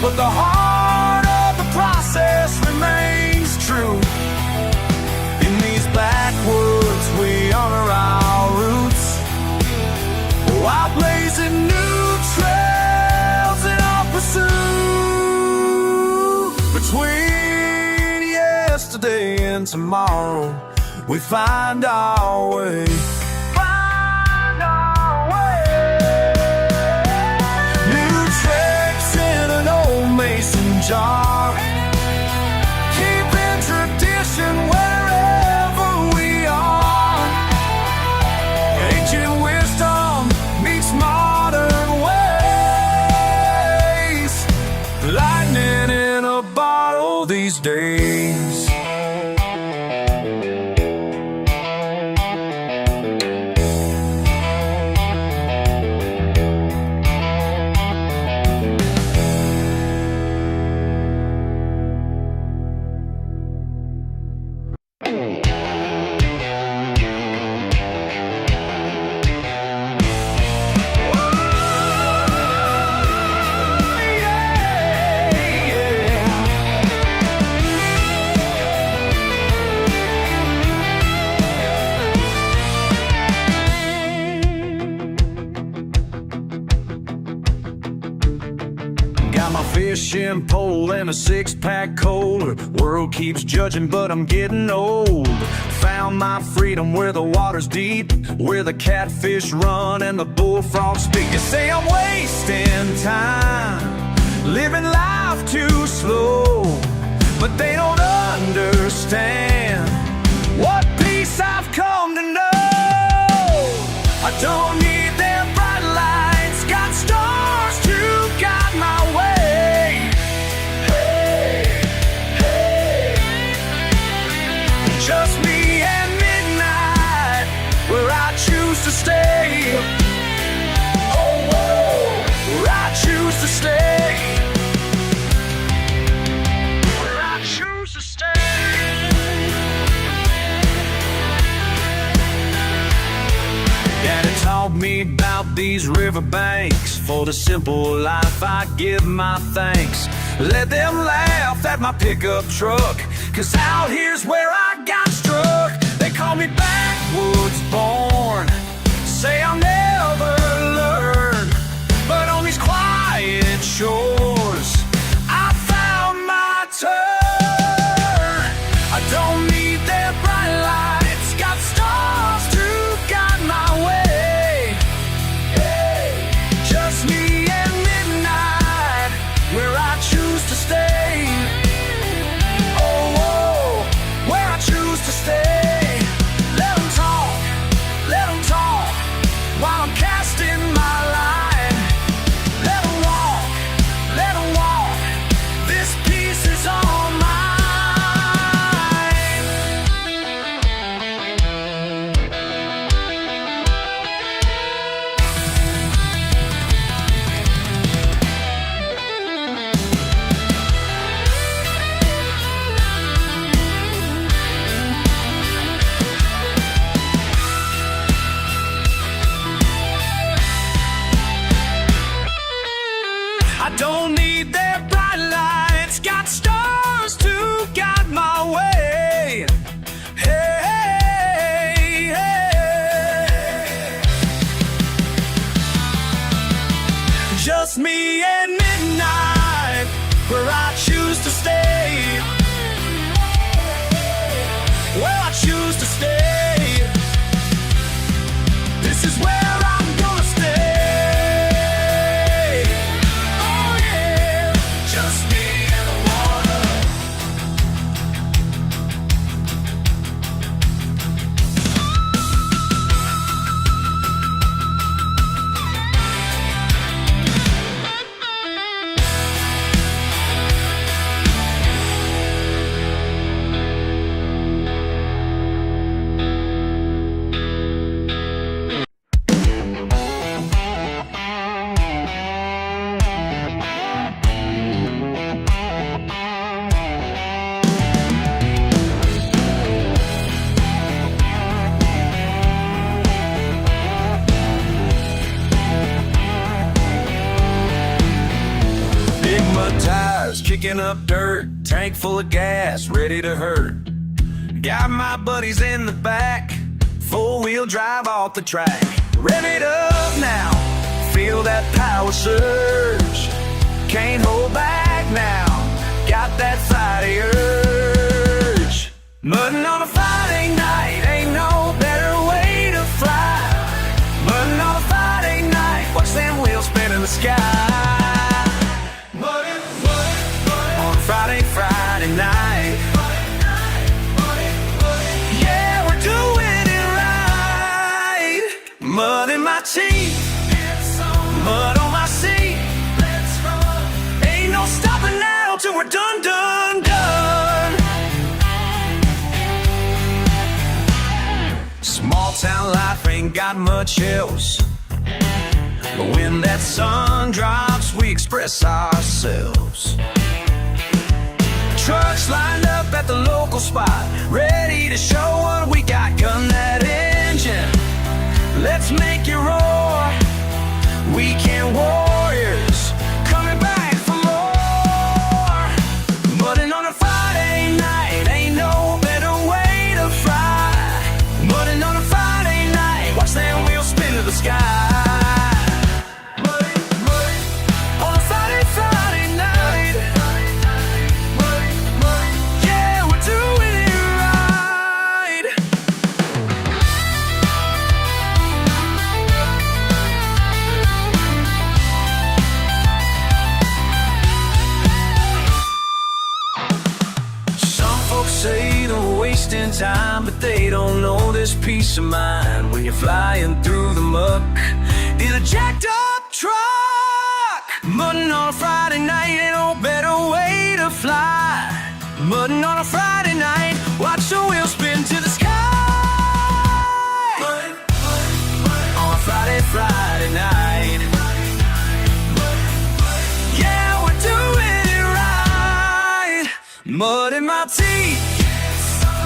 but the heart of the process remains true. In these backwoods we honor our roots, while blazing new trails in our pursuit. Between yesterday and tomorrow, we find our way. Find our way. New tricks in an old mason jar, keeping tradition wherever we are. Ancient wisdom meets modern ways, lightning in a bottle these days. fishing pole and a six-pack Kohler. World keeps judging, but I'm getting old. Found my freedom where the water's deep, where the catfish run and the bullfrogs speak. You say I'm wasting time, living life too slow, but they don't understand what peace I've come to know. I don't need their bright lights, got stars to guide my way. Hey, hey. Just me and midnight, where I choose to stay. Oh, whoa, where I choose to stay. Where I choose to stay. Daddy taught me about these riverbanks. For the simple life I give my thanks. Let them laugh at my pickup truck, 'cause out here's where I got struck. They call me backwoods born, say I'll never learn, but on these quiet shores I found my turn. I don't need their bright lights, got stars to guide my way. Hey, just me and midnight, where I choose to stay. Oh, whoa, where I choose to stay. Let them talk, while I'm casting my line. Let them walk, this piece is all mine. I don't need their bright lights, got stars to guide my way. Hey, hey. Just me and midnight, where I choose to stay. Well, I choose to stay. This is where I'm gonna stay. Oh yeah, just me and the water. Big mud tires, kicking up dirt, tank full of gas, ready to hurt. Got my buddies in the back, four-wheel drive off the track. Rev it up now, feel that power surge. Can't hold back now, got that Friday urge. Mudding on a Friday night, ain't no better way to fly. Mudding on a Friday night, watch them wheels spin in the sky. Friday night. Yeah, we're doing it right. Mud in my teeth, mud on my seat. Ain't no stopping now till we're done. Small town life ain't got much else, but when that sun drops, we express ourselves. Trucks lined up at the local spot, ready to show what we got. Gun that engine, let's make it roar. Weekend warriors, coming back for more. Mudding on a Friday night, ain't no better way to fly. Mudding on a Friday night, watch them wheels spin to the sky. Mudding on a Friday night. they don't know this peace of mind when you're flying through the muck in a jacked up truck. Mudding on a Friday night ain't no better way to fly. Mudding on a Friday night, watch the wheels spin to the sky. On a Friday night, yeah, we're doing it right. Mud in my teeth,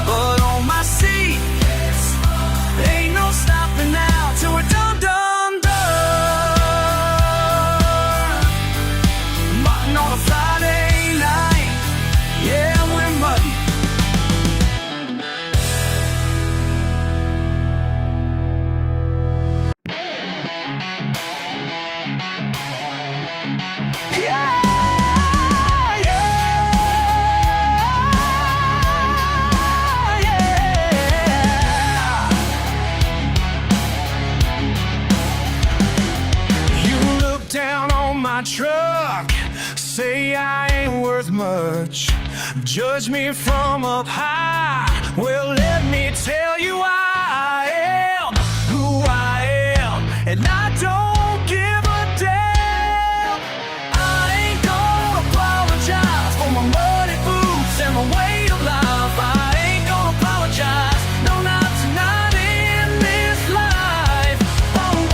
blood on my seat. Ain't no stopping now till we're done. Mudding on a Friday night, yeah, we're mudding. Down on my truck, say I ain't worth much, judge me from up high. Well, let me tell you I am who I am, and I don't give a damn. I ain't gonna apologize for my muddy boots and my way of life. I ain't gonna apologize, no, not tonight in this life. Oh,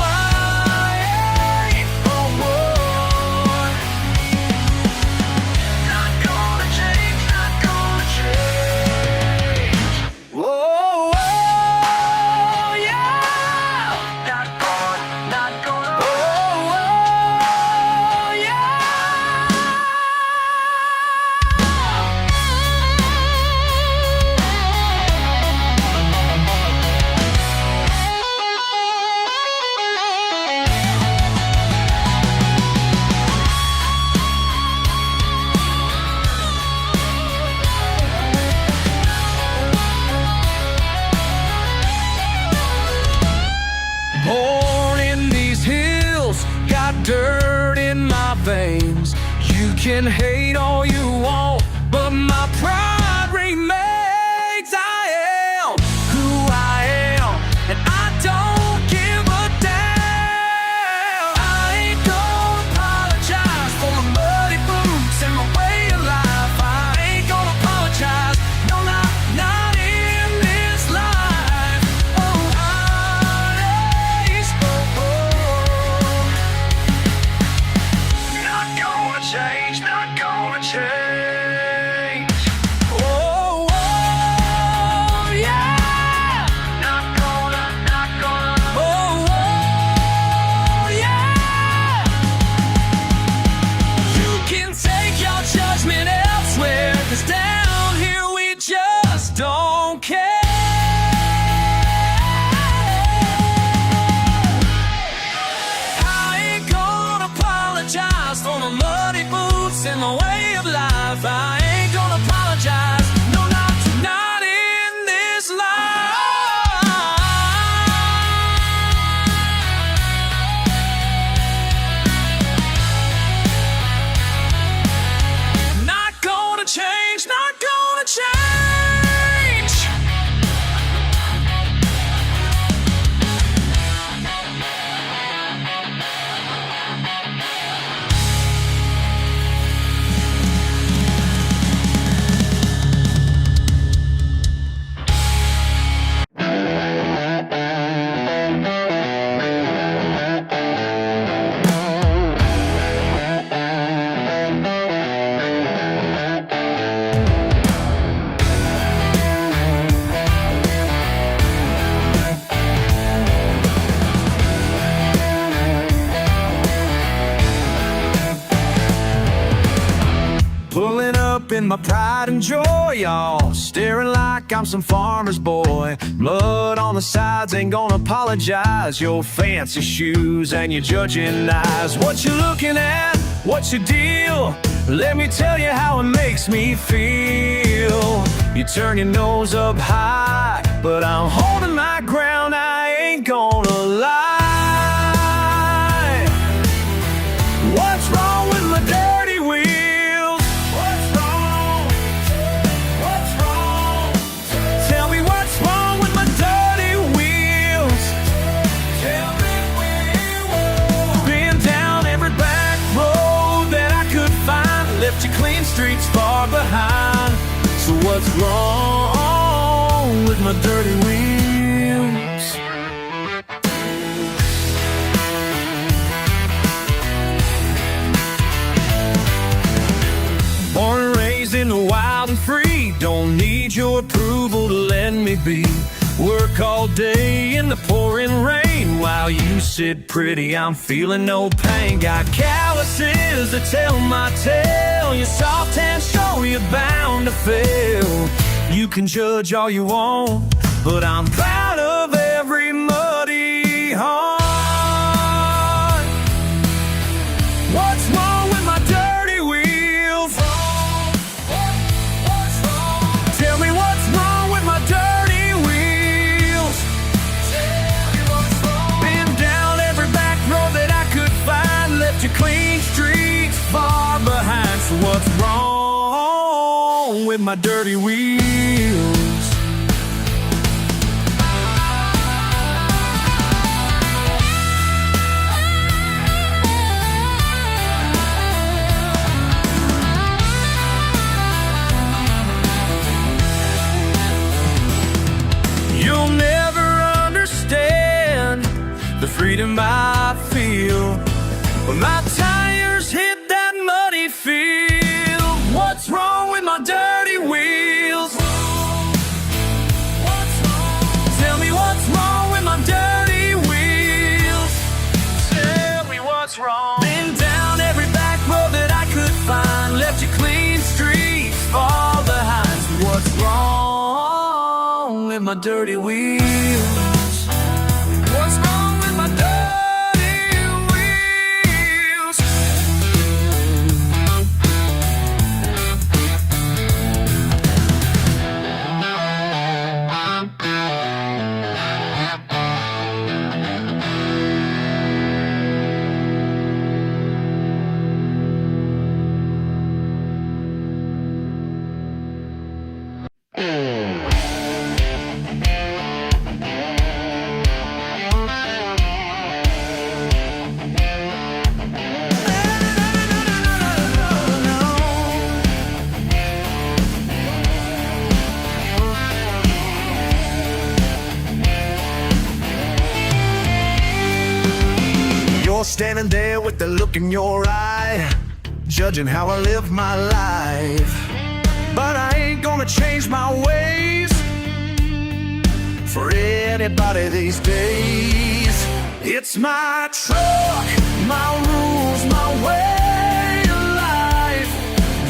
born in these hills, got dirt in my veins. You can hate all you want, but my pride remains. I am who I am, and I don't give a damn. I ain't gonna apologize for my muddy boots and my way of life. I ain't gonna apologize, no, not in this life. Oh, not gonna change, not gonna change. Oh, oh, yeah. Not gonna. Oh, oh, yeah. You can take your judgment elsewhere, 'cause down here we just don't care. I ain't gonna apologize for my muddy boots and my way of life. I ain't gonna apologize, no, not in this life. Not gonna change, not gonna change. Pulling up in my pride and joy, y'all, staring like I'm some farmer's boy. Mud on the sides, ain't gonna apologize. Your fancy shoes and your judging eyes. What you looking at? What's your deal? Let me tell you how it makes me feel. You turn your nose up high, but I'm holding my ground, I ain't gonna lie. What's wrong with my dirty wheels? What's wrong? What's wrong? Tell me what's wrong with behind. So what's wrong with my dirty wheels? Born and raised in the wild and free, don't need your approval to let me be. Work all day in the pouring rain while you sit pretty, I'm feeling no pain. Got calluses that tell my tale, you're soft and show you're bound to fail. You can judge all you want, but I'm proud of every muddy heart. What's wrong with my dirty wheels? What's wrong? Tell me what's wrong with my dirty wheels? Tell me what's wrong. Been down every back road that I could find, left your clean streets far behind. So what's wrong with my dirty wheels? You'll never understand the freedom I feel when my tires hit that muddy field. What's wrong with my dirty wheels? What's wrong? Tell me what's wrong with my dirty wheels? Tell me what's wrong. Been down every back road that I could find, left you clean streets far behind. So what's wrong with my dirty wheels? What's wrong with my dirty wheels? You're standing there with the look in your eye, judging how I live my life. But I ain't gonna change my ways for anybody these days. It's my truck, my rules, my way of life.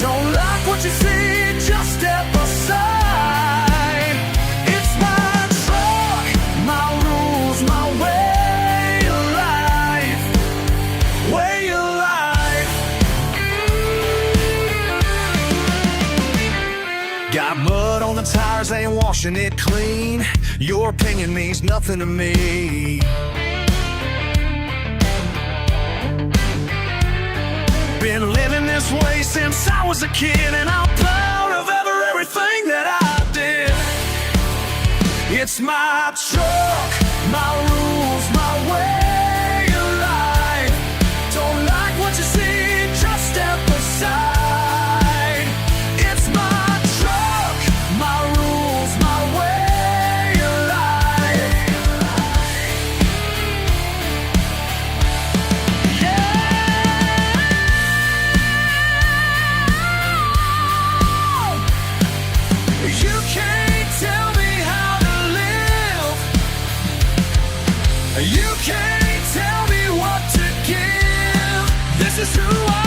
Don't like what you see, just step aside. It's my truck, my rules, my way of life. Way of life. Got mud on the tires, ain't washing it clean. Your opinion means nothing to me. Been living this way since I was a kid, and I'm proud of everything that I did. It's my truck, my rules, my way of life. Don't like what you see, just step aside. It's my truck, my rules, my way of life. You can't tell me how to live. You can't tell me what to give. This is who I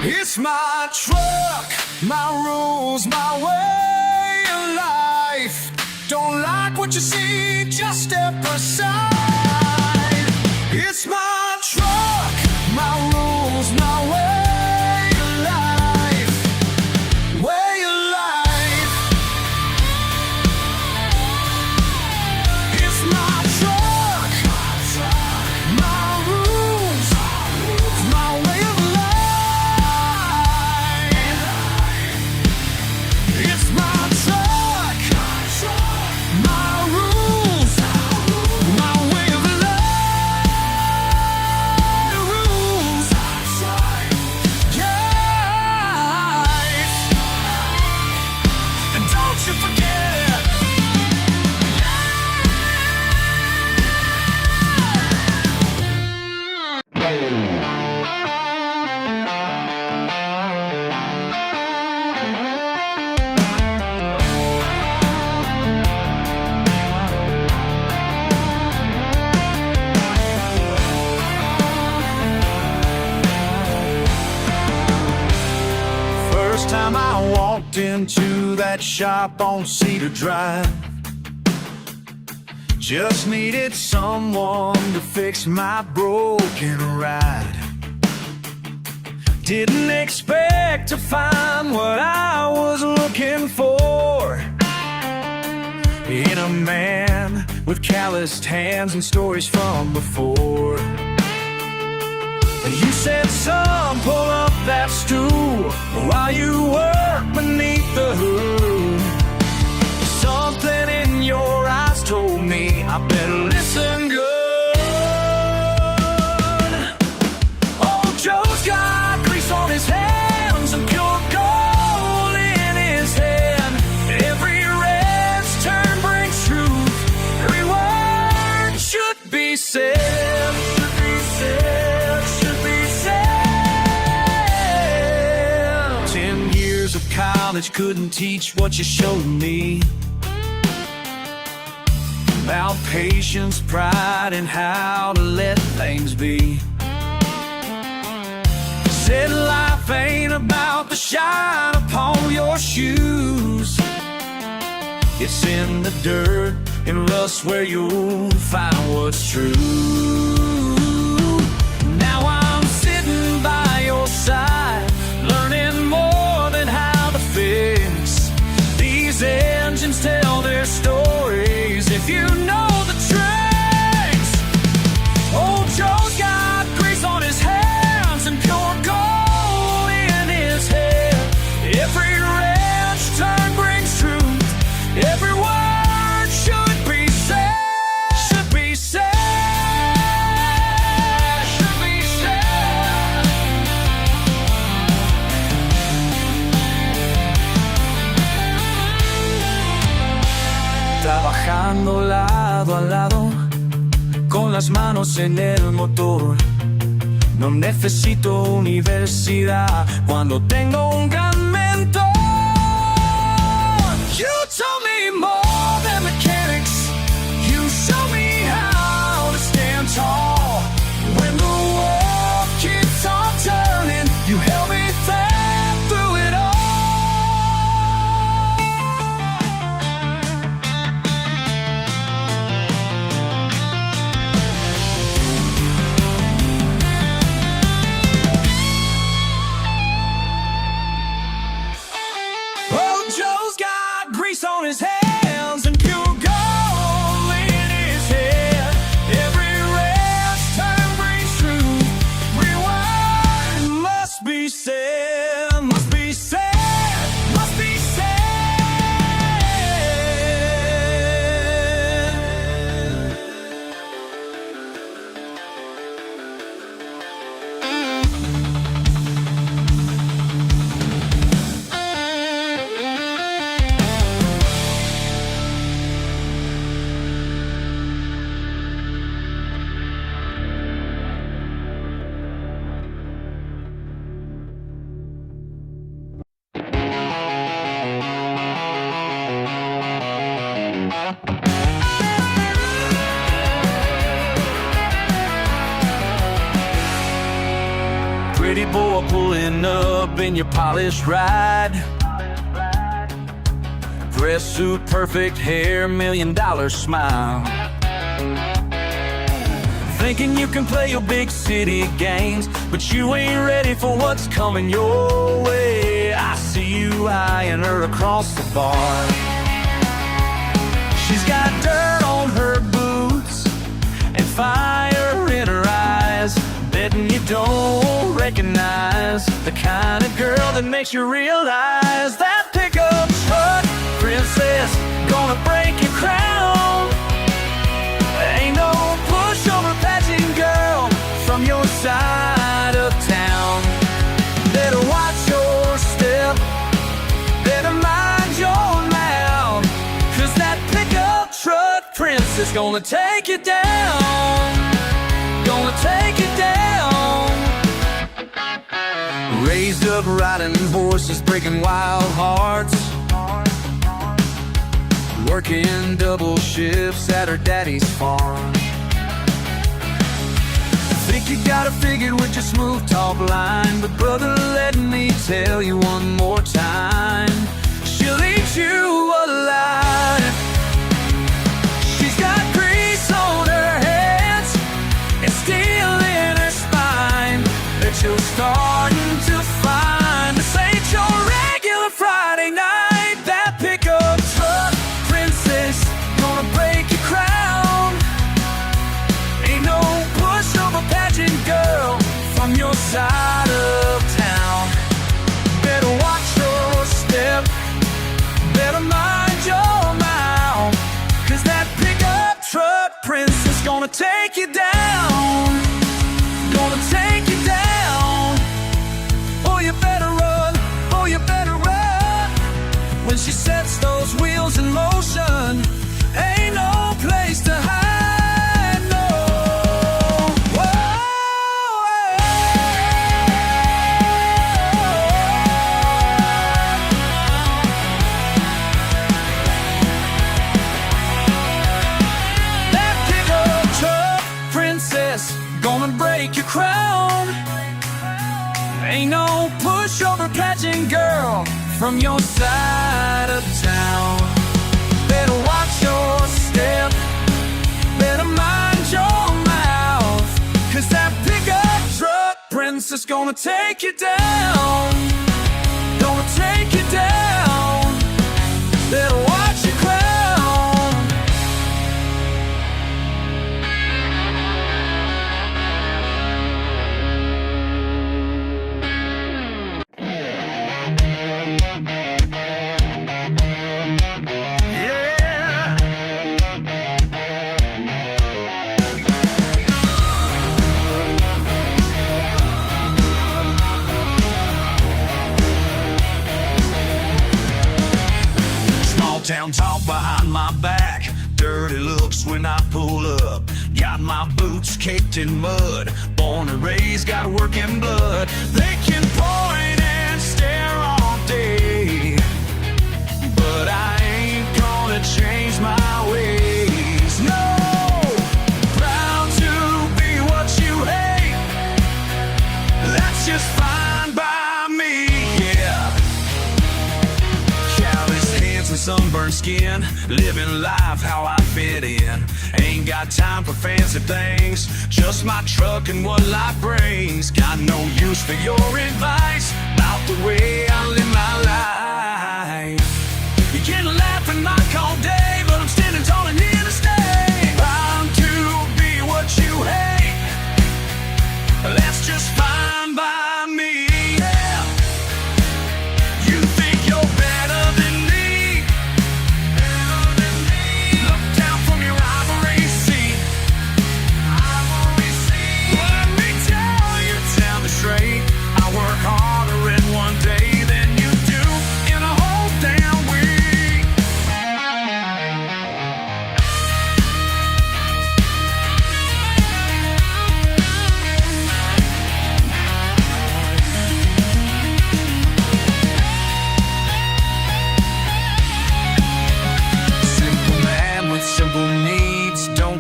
It's my truck, my rules, my way of life. Don't like what you see, just step aside. It's my truck, my rules, my way of life. Way of life. time I walked into that shop on Cedar Drive. Just needed someone to fix my broken ride. Didn't expect to find what I was looking for in a man with calloused hands and stories from before. You said, son, pull up that stool while you work beneath the hood. Something in your eyes told me I better listen good. Old Joe's got grease on his hands and pure gold in his hand. Every red's turn brings truth. Every word should be said. Should be said. Should be said. 10 years of college couldn't teach what you showed me about patience, pride, and how to let things be. Said life ain't about the shine upon your shoes. It's in the dirt and rust where you'll find what's true. Now I'm sitting by your side, learning more than how to fix these engines. Tell their stories if you know the tricks. Old Joe's got grease on his hands and pure gold in his head. Every wrench turn brings truth. Every word should be said. Should be said. Should be said. Trabajando lado a lado, con las manos en el motor. No necesito universidad cuando tengo un gran mentor. You told me more than mechanics. You showed me how to stand tall. When the world keeps on turning, you held me fast through it all. Joe's got grease on his hands and pure gold in his head. Every red's turn brings truth. Every word must be said, must be said, must be said. Pretty boy pulling up in your polished ride. Dress suit, perfect hair, $1 million smile. Thinking you can play your big city games, but you ain't ready for what's coming your way. I see you eyeing her across the bar. She's got dirt on her boots and fire in her eyes. Betting you don't recognize the kind of girl that makes you realize that pickup truck princess gonna break your crown. Ain't no pushover pageant girl from your side of town. Better watch your step, better mind your mouth, 'cause that pickup truck princess gonna take you down. Gonna take you down. Raised up riding horses, breaking wild hearts, working double shifts at her daddy's farm. Think you got it figured with your smooth talk line, but brother, let me tell you one more time, she'll eat you alive. She's got grease on her hands and steel in her spine that you're starting to find. This ain't your regular Friday night. That pickup truck princess gonna break your crown. Ain't no pushover pageant girl from your side of town. Better watch your step, better mind your mouth, 'cause that pickup truck princess gonna take you down. Gonna take you down. Oh, you better run, oh, you better run. When she sets those wheels in motion, ain't no place to hide, no. Whoa. That pickup truck princess gonna break your crown. Ain't no pushover pageant girl from your side of town. Better watch your step, better mind your mouth, 'cause that pickup truck princess gonna take you down. Gonna take you down. Better watch your crown. Town talk behind my back, dirty looks when I pull up. Got my boots caked in mud, born and raised, got working blood. They can point and stare all day, but I ain't gonna change my ways, no. Proud to be what you hate, that's just fine by me, yeah. Sunburned skin, living life how I fit in. Ain't got time for fancy things, just my truck and what life brings. Got no use for your advice about the way I live my life. You can laugh and mock all day, but I'm standing tall and here to stay. Bound to be what you hate, that's just fine by me, yeah. You think you're better than me,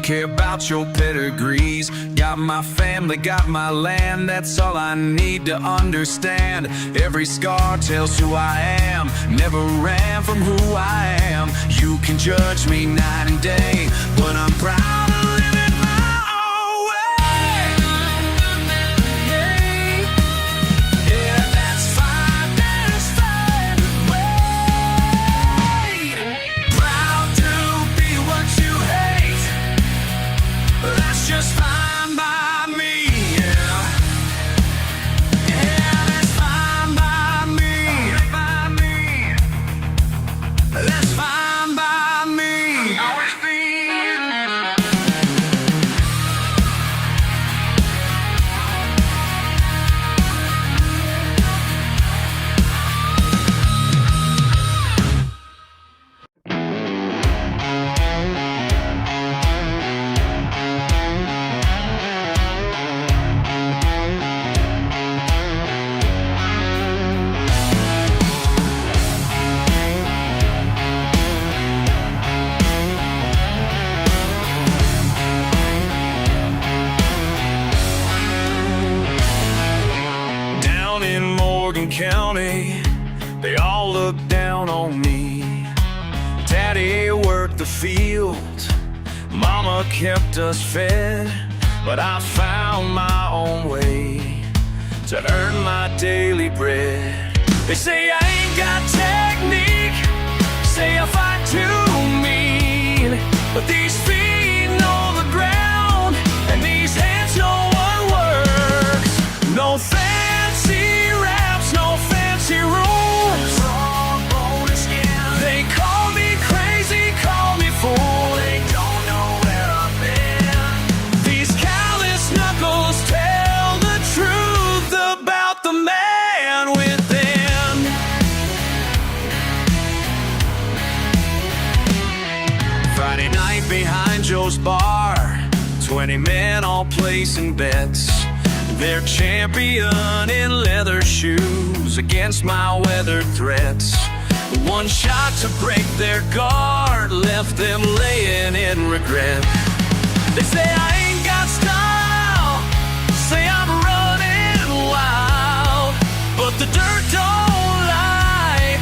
care about your pedigrees. Got my family, got my land, that's all I need to understand. Every scar tells who I am, never ran from who I am. You can judge me night and day, but I'm proud of living my own way. Yeah, that's fine, that's fine. Wait, proud to be what you hate, that's just fine by me, yeah. Yeah, that's fine by me. That's fine by me. Always been. King County, they all look down on me. Daddy worked the fields, Mama kept us fed, but I found my own way to earn my daily bread. They say I ain't got technique, say I fight too mean, but these feet know the ground, and these hands know what works. No fancy raps, no fancy rules. They call me crazy, call me fool. They don't know where I've been. These callous knuckles tell the truth about the man within. Friday night behind Joe's bar, 20 men all placing bets. They're champion in leather shoes against my weathered threats. One shot to break their guard left them laying in regret. They say I ain't got style, say I'm running wild, but the dirt don't lie,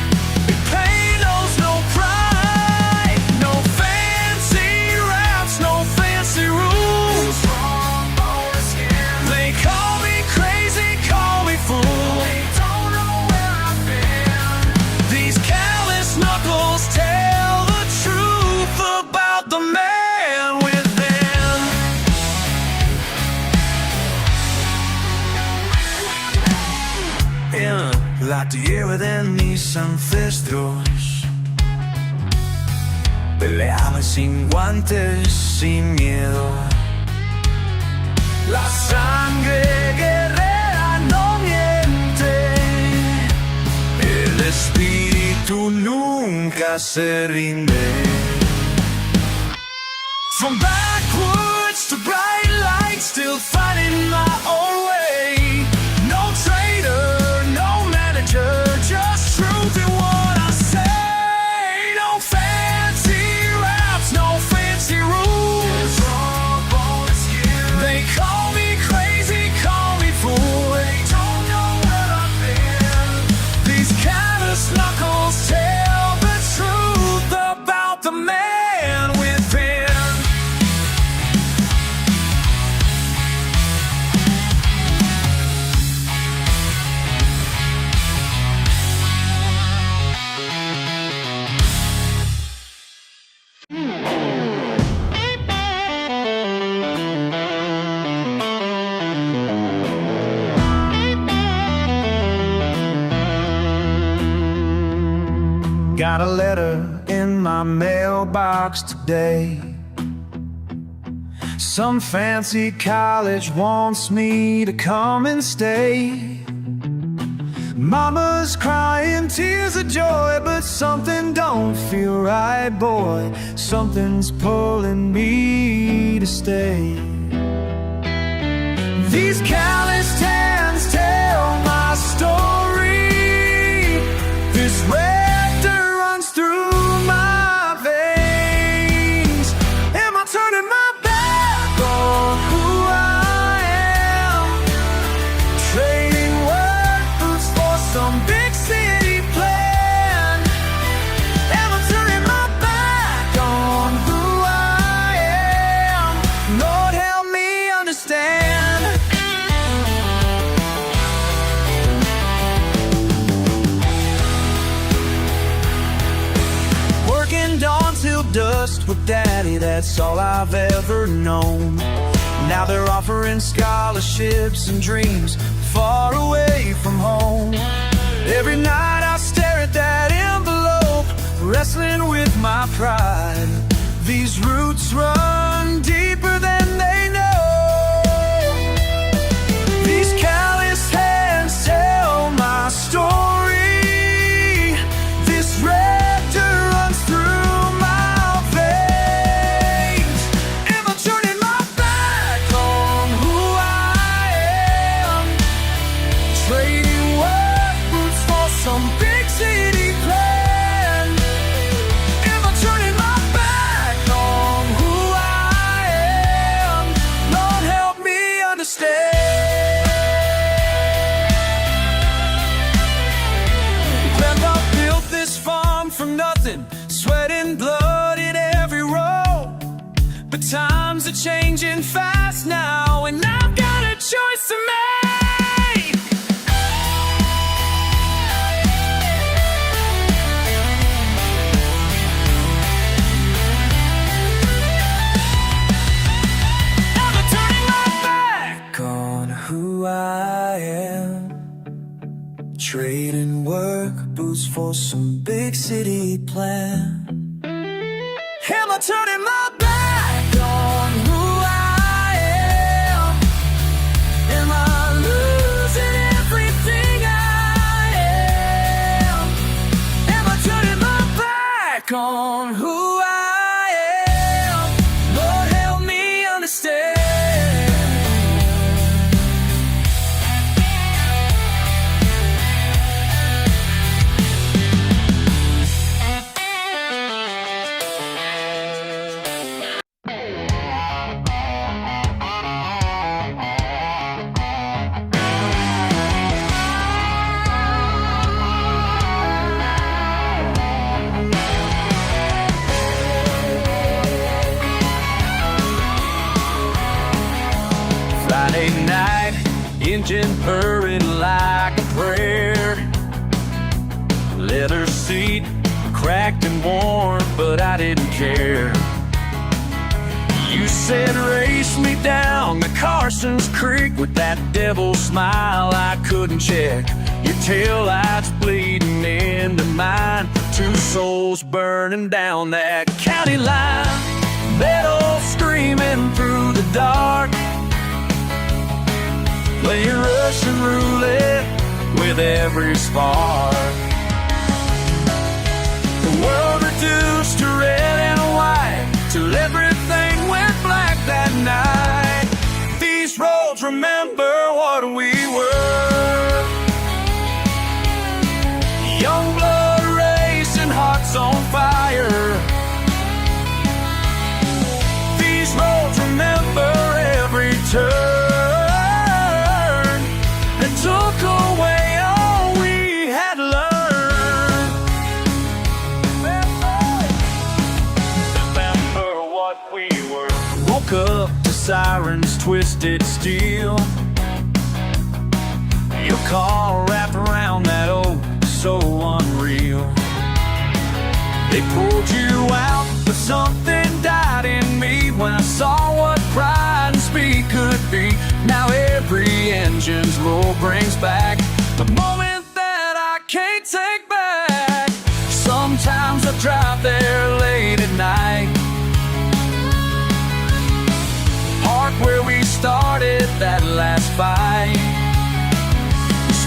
and pain knows no pride. No fancy raps, no fancy rules. They call me crazy, call me fool. They don't know where I've been. These callous knuckles tell the truth about the man within. Yeah, late within mis ancestros, peleaba sin guantes, sin miedo. La sangre guerrera no miente, el espíritu nunca se rinde. From backwoods to bright lights, still fighting my own way. No traitor, no manager, just truth in what I say. No fancy raps, no fancy rules. They call me crazy, call me fool. They don't know where I've been. These callous knuckles tell the truth about the man within. Got a letter in my mailbox today. Some fancy college wants me to come and stay. Mama's crying tears of joy, but something don't feel right, boy. Something's pulling me to stay. These calloused hands tell my story. This red dirt runs through my veins. Am I turning my back on who I am? Trading work boots for some big city plan. Am I turning my back on who I am? Lord, help me understand. Working dawn till dusk with daddy, that's all I've ever known. Now they're offering scholarships and dreams far away from home. Every night I stare at that envelope, wrestling with my pride. These roots run deeper than they know. These callous hands tell my story. This red dirt runs through my veins. Am I turning my back on who I am? Trading work boots for some big city plan. Am I turning my back on who I But times are changing fast now, and I've got a choice to make. Never turning my back on who I am. Trading work boots for some big city plan. Am I turning my back on who I am? Am I losing everything I am? Am I turning my back on who I am? Lord, help me understand. Friday night, engine purring like a prayer. Leather seat, cracked and worn, but I didn't care. You said race me down the Carson's Creek with that devil smile I couldn't check. Your taillights bleeding into mine, two souls burning down that county line. Metal screaming through the dark, playing Russian roulette with every spark. The world reduced to red and white, till everything went black that night. These roads remember what we were. Young blood racing, hearts on fire. These roads remember every turn. Took away all we had learned. Remember what we were. Woke up to sirens, twisted steel. Your car wrapped around that oak, so unreal. They pulled you out, but something died in me when I saw what pride and speed could be. Now every engine's roar brings back the moment that I can't take back. Sometimes I drive there late at night, park where we started that last fight.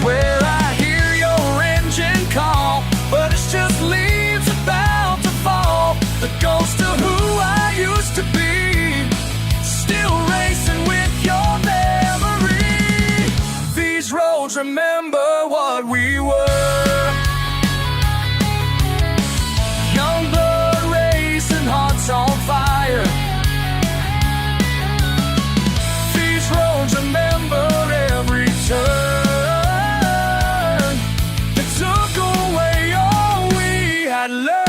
Swear I hear your engine call, but it's just leaves about to fall. The ghost of who I used to be, still racing with your memory. These roads remember what we were. Young blood racing, hearts on fire. These roads remember every turn. It took away all we had learned.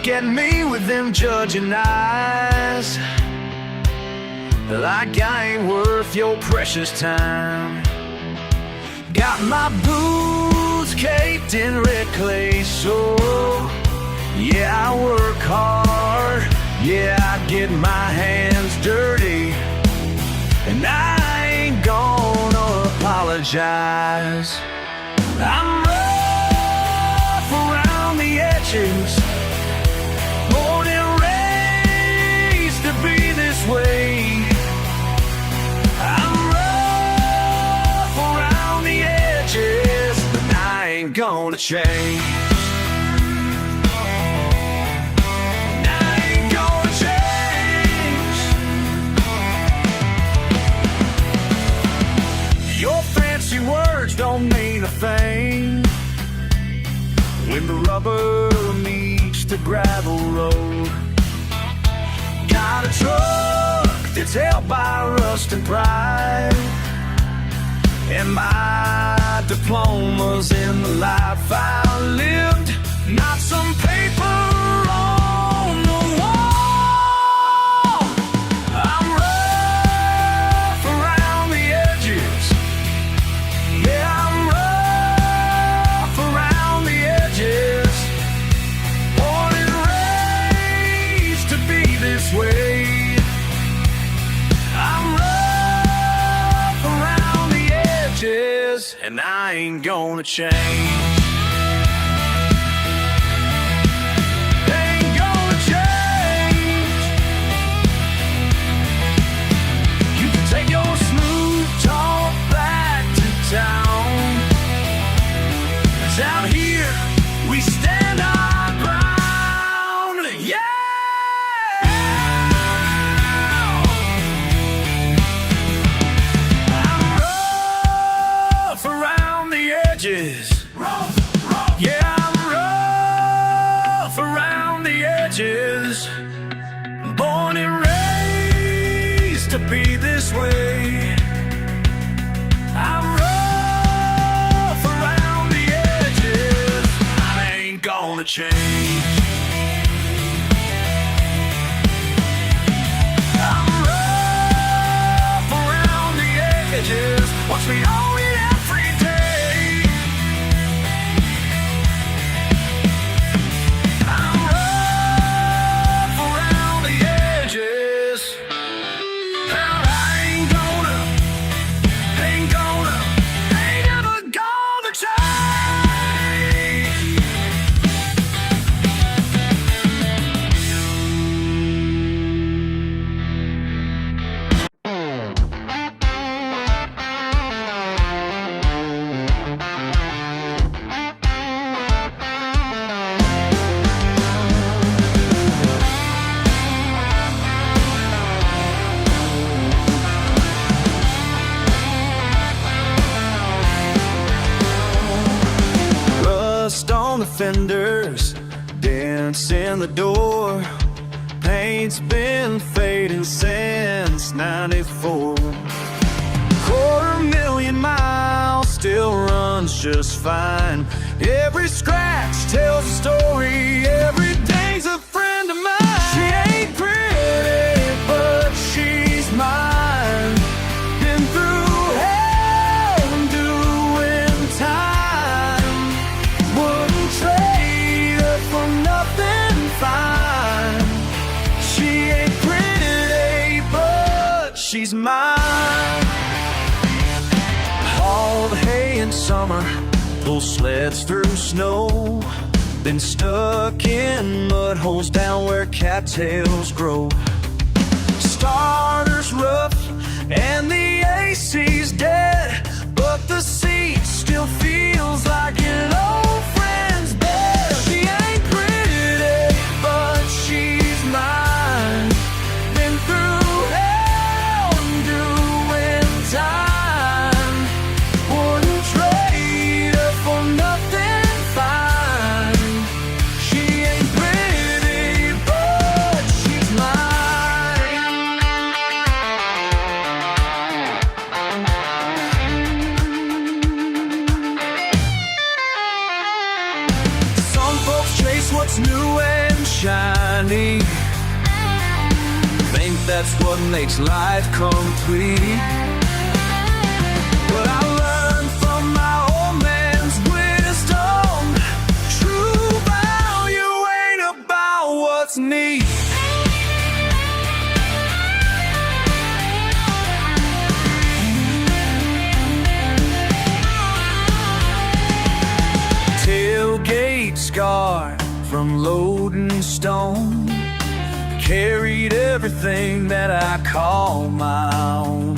At me with them judging eyes, like I ain't worth your precious time. Got my boots caked in red clay soul. Yeah, I work hard. Yeah, I get my hands dirty, and I ain't gonna apologize. I'm rough around the edges, born and raised to be this way. I'm rough around the edges, but I ain't gonna change. Words don't mean a thing when the rubber meets the gravel road. Got a truck that's held by rust and pride, and my diploma's in the life I lived, not some paper on the wall. I'm rough around the edges. Yeah, I'm rough around the edges, born and raised to be this way. I'm rough around the edges, and I ain't gonna change. Ain't gonna change. You can take your smooth talk back to town. 'Cause out here we stand our ground. Yeah. I'm rough around the edges. Yeah, I'm rough around the edges, born and raised to be this way. I'm rough around the edges, I ain't gonna change. I'm rough around the edges, watch me own it every day. I'm rough around the edges, and I ain't gonna, ain't ever gonna change. Rust on the fenders, dents in the door. Paint's been fading since '94. 250,000 miles, still runs just fine. Every scratch tells a story, every day's a friend of mine. She ain't pretty, but she's mine. Been through hell and doing time. Wouldn't trade her for nothing fine. She ain't pretty, but she's mine. Hauled hay in summer, pull sleds through snow. Been stuck in mud holes down where cattails grow. Starter's rough and the AC's dead, but the seat still feels like an old friend's bed. She ain't pretty, but she's mine. Been through hell and doing time. Wouldn't trade her for nothing fine. She ain't pretty, but she's mine. Some folks chase what's new and shiny, think that's what makes life complete. But I learned from my old man's wisdom, everything that I call my own.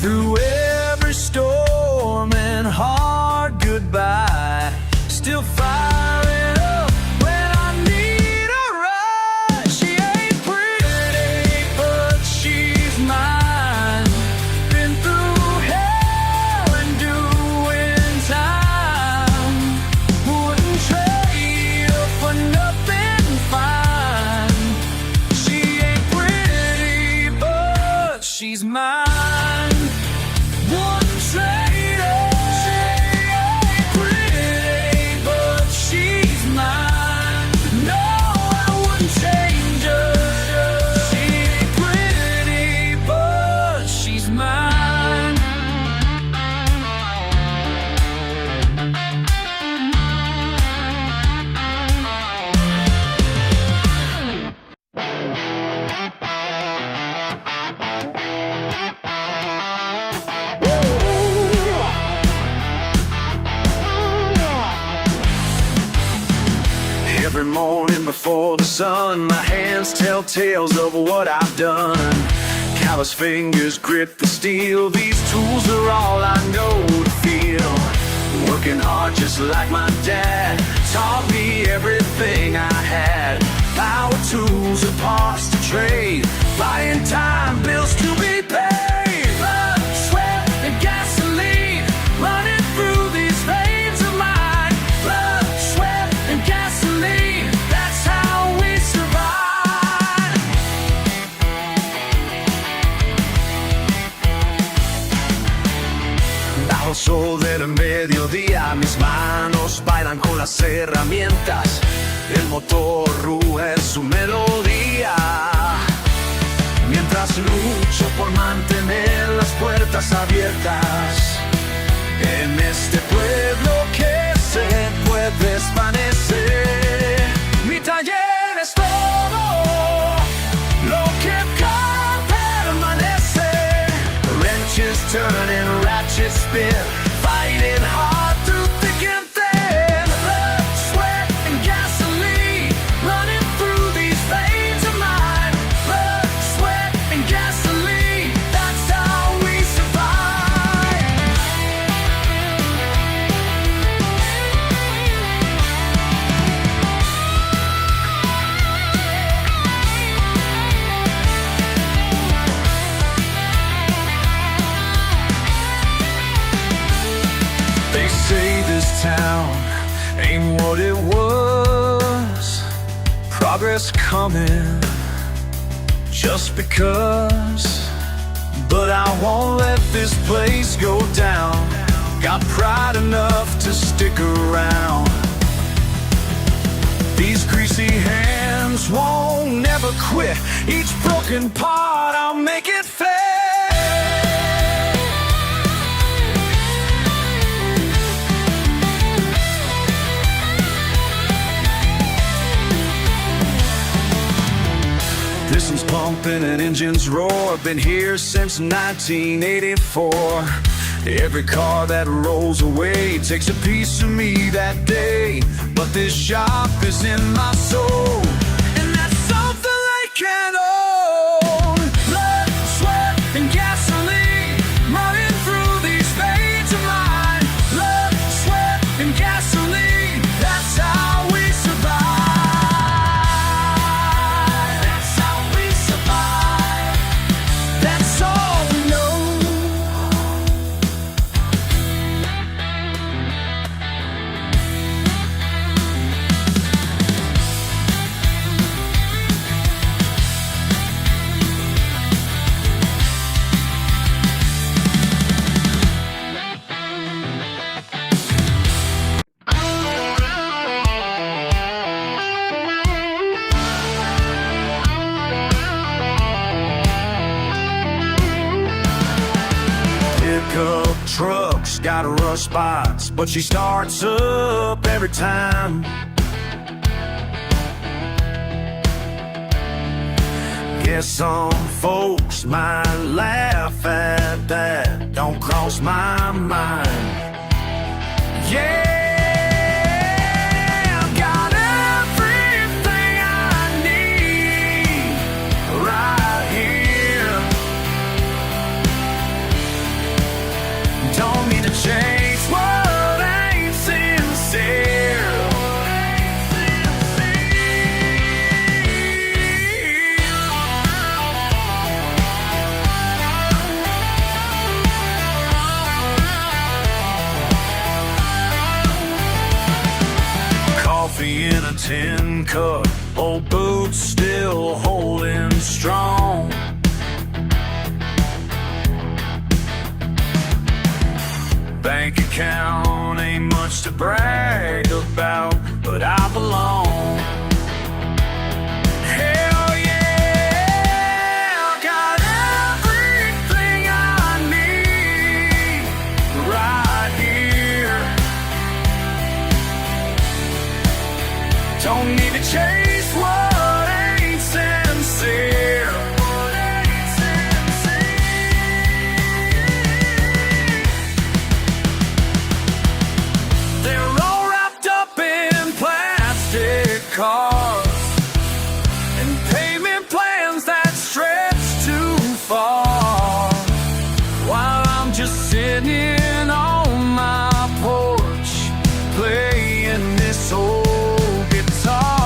Through every storm and hard goodbye, still firing up when I need a ride. She ain't pretty, but she's mine. Been through hell and doing time. Wouldn't trade her for nothing fine. She ain't pretty, but she's mine. Wouldn't trade her. She ain't pretty, but she's mine. No, I wouldn't change her. She ain't pretty, but she's mine. Every morning before the sun, my hands tell tales of what I've done. Callous fingers grip the steel. These tools are all I know to feel. Working hard just like my dad taught me everything I had. Power tools and parts to trade, buying time, bills to be paid. Blood, sweat, and gasoline running through these veins of mine. Blood, sweat, and gasoline, that's how we survive. Bajo el sol del mediodía, mis manos bailan con las herramientas. El motor ruge en su melodía, mientras lucho por mantener las puertas abiertas. En este pueblo que se puede desvanecer, mi taller es todo lo que acá permanece. Wrenches turn and ratchets spin, fighting hard through thick and thin. Blood, sweat, and gasoline running through these veins of mine. Blood, sweat, and gasoline, that's how we survive. They say this town ain't what it was. Progress coming just because. But I won't let this place go down. Got pride enough to stick around. These greasy hands won't never quit. Each broken part, I'll make it fit. Pistons pumping and engines roar. Been here since 1984. Every car that rolls away takes a piece of me that day. But this shop is in my soul, and that's something they can't own. Blood, sweat, and gasoline running through these veins of mine. Blood, sweat, and gasoline, that's how we survive. That's how we survive. That's all we know. Pickup trucks got rough spots, but she starts up every time. Guess some folks might laugh at that. Don't cross my mind. Yeah. I've got everything I need right tin cup, old boots still holding strong. Bank account ain't much to brag about, but I belong. Hell yeah, I got everything I need right here. Don't need to chase what ain't sincere. They're all wrapped up in plastic cars and payment plans that stretch too far, while I'm just sitting on my porch playing this old guitar.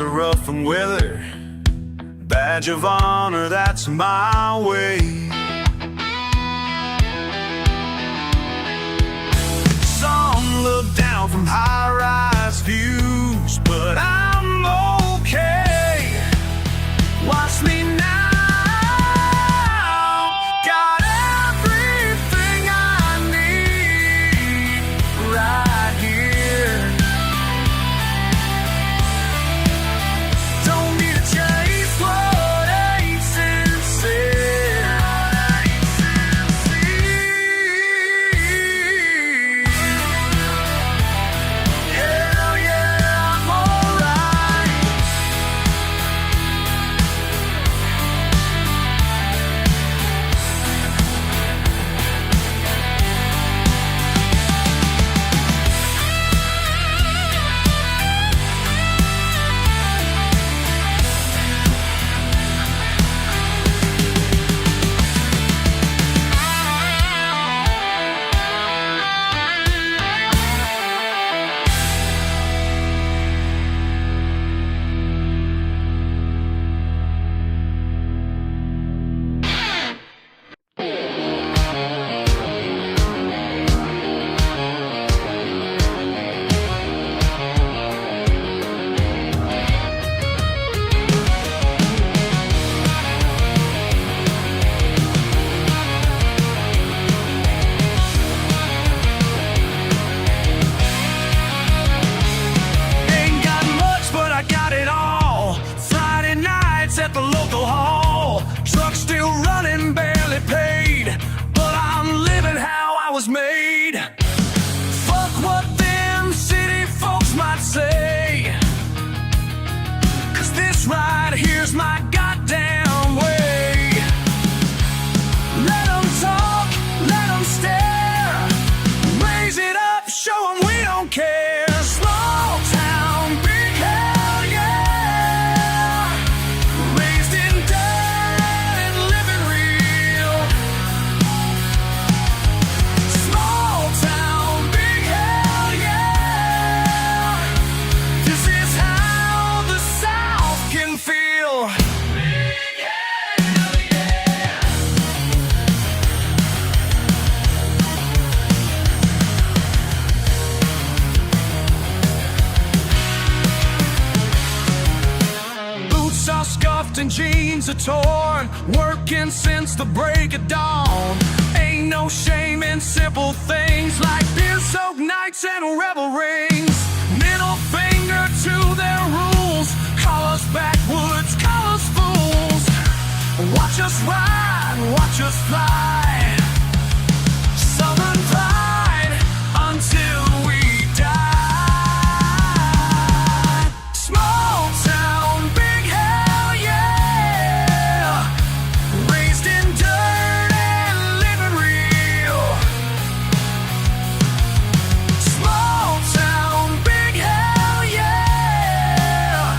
Are rough and weathered, badge of honor, that's my way. Some look down from high-rise views, but I'm okay. Watch me now, got everything I need right here. At the local hall, truck still running, barely paid, but I'm living how I was made. Fuck what them city folks might say, 'cause this right here's my goddamn way. Let them talk, let them stare, raise it up, show them we don't care. Small town, big hell yeah, raised in dirt and living real. Small town, big hell yeah, this is how the South can feel. Big hell yeah. Boots are scuffed and jeans are torn, working since the break of dawn. Ain't no shame in simple things like beer-soaked nights and rebel rings. Middle finger to their rules, call us backwoods, call us fools. Watch us ride, watch us fly, Southern pride until we die. Small town, big hell yeah, raised in dirt and living real. Small town, big hell yeah,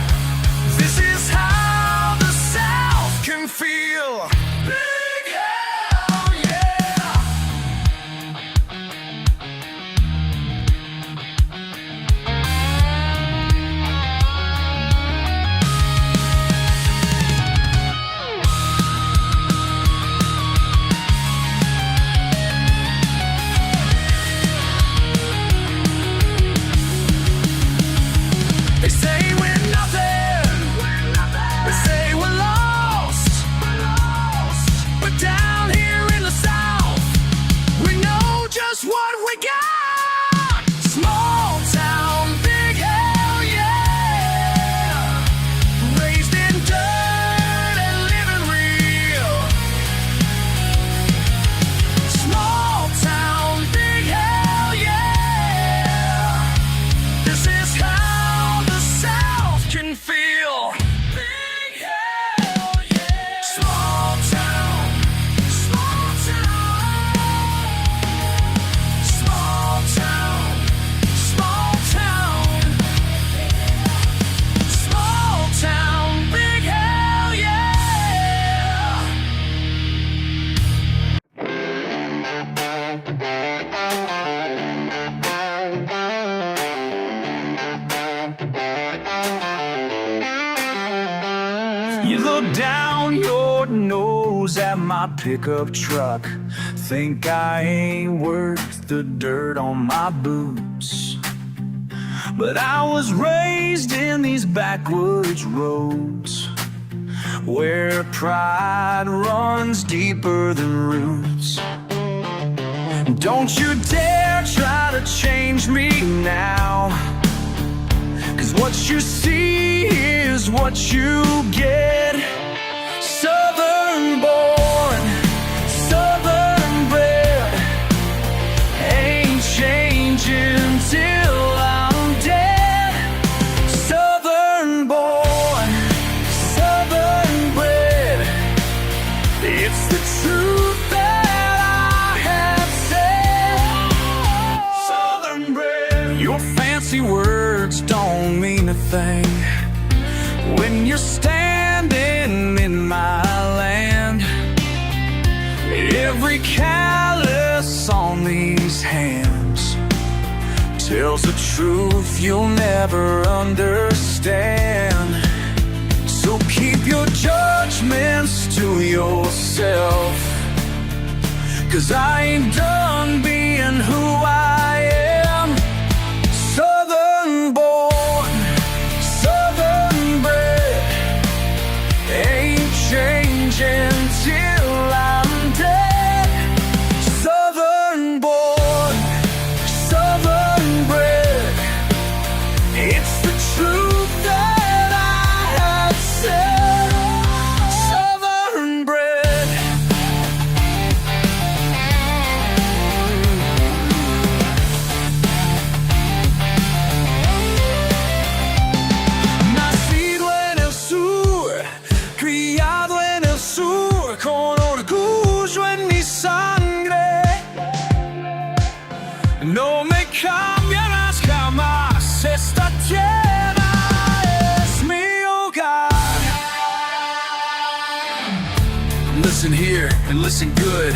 this is how the South can feel. Big hell yeah. nose at my pickup truck. Think I ain't worth the dirt on my boots. But I was raised in these backwoods roads, where pride runs deeper than roots. Don't you dare try to change me now, 'cause what you see is what you get. Southern born, Southern bred, ain't changing till I'm dead. Southern born, Southern bred, it's the truth that I have said. Southern bred. Your fancy words don't mean a thing when you're standing in my land. Every callus on these hands tells a truth you'll never understand. So keep your judgments to yourself, 'cause I ain't done being who I am. Southern born, Southern bred, ain't changing till I'm dead. Southern born, Southern bred, it's the truth that I have said. Southern bred. Nacido en el sur, criado en el sur, con orgullo en mi sangre. No me cambiarás jamás, esta tierra es mi hogar. Listen here and listen good.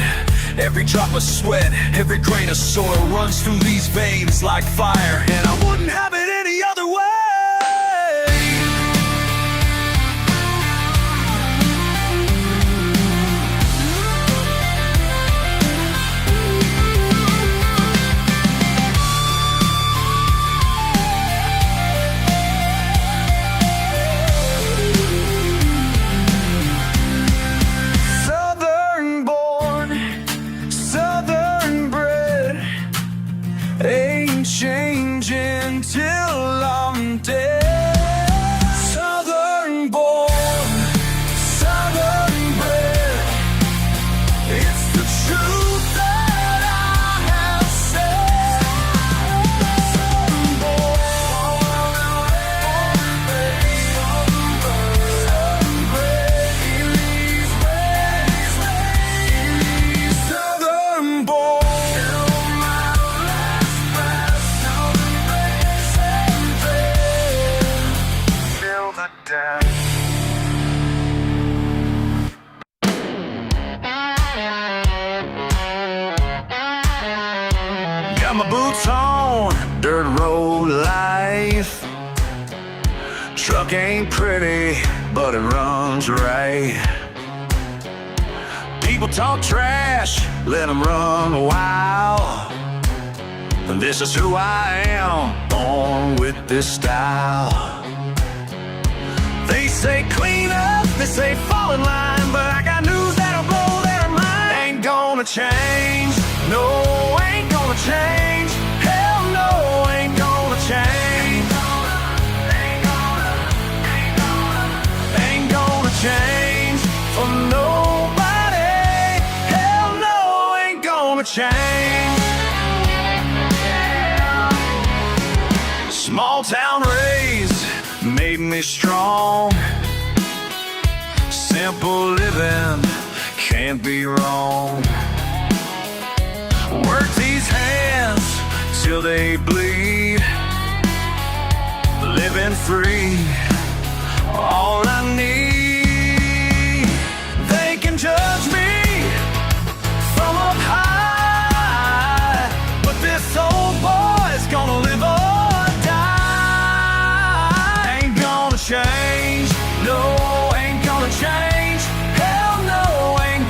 Every drop of sweat, every grain of soil runs through these veins like fire, and I wouldn't have it any other way. Southern born, Southern bred, ain't changing till I'm dead. Southern born, Southern bred, it's the truth that I have said. Southern born, Southern born. Feel the depth. Got my boots on, dirt road life. Truck ain't pretty, but it runs right. People talk trash, let them run wild. And this is who I am, born with this style. They say clean up, they say fall in line, but I got news that'll blow their mind. Ain't gonna change, no, ain't gonna change. Hell no, ain't gonna change. Ain't gonna change for nobody. Hell no, ain't gonna change. Small town raised made me strong. Simple living can't be wrong. Work these hands till they bleed. Living free, all I need. They can judge me from up high, but this old boy's gonna live or die. Ain't gonna change, no, ain't gonna change. Hell no, ain't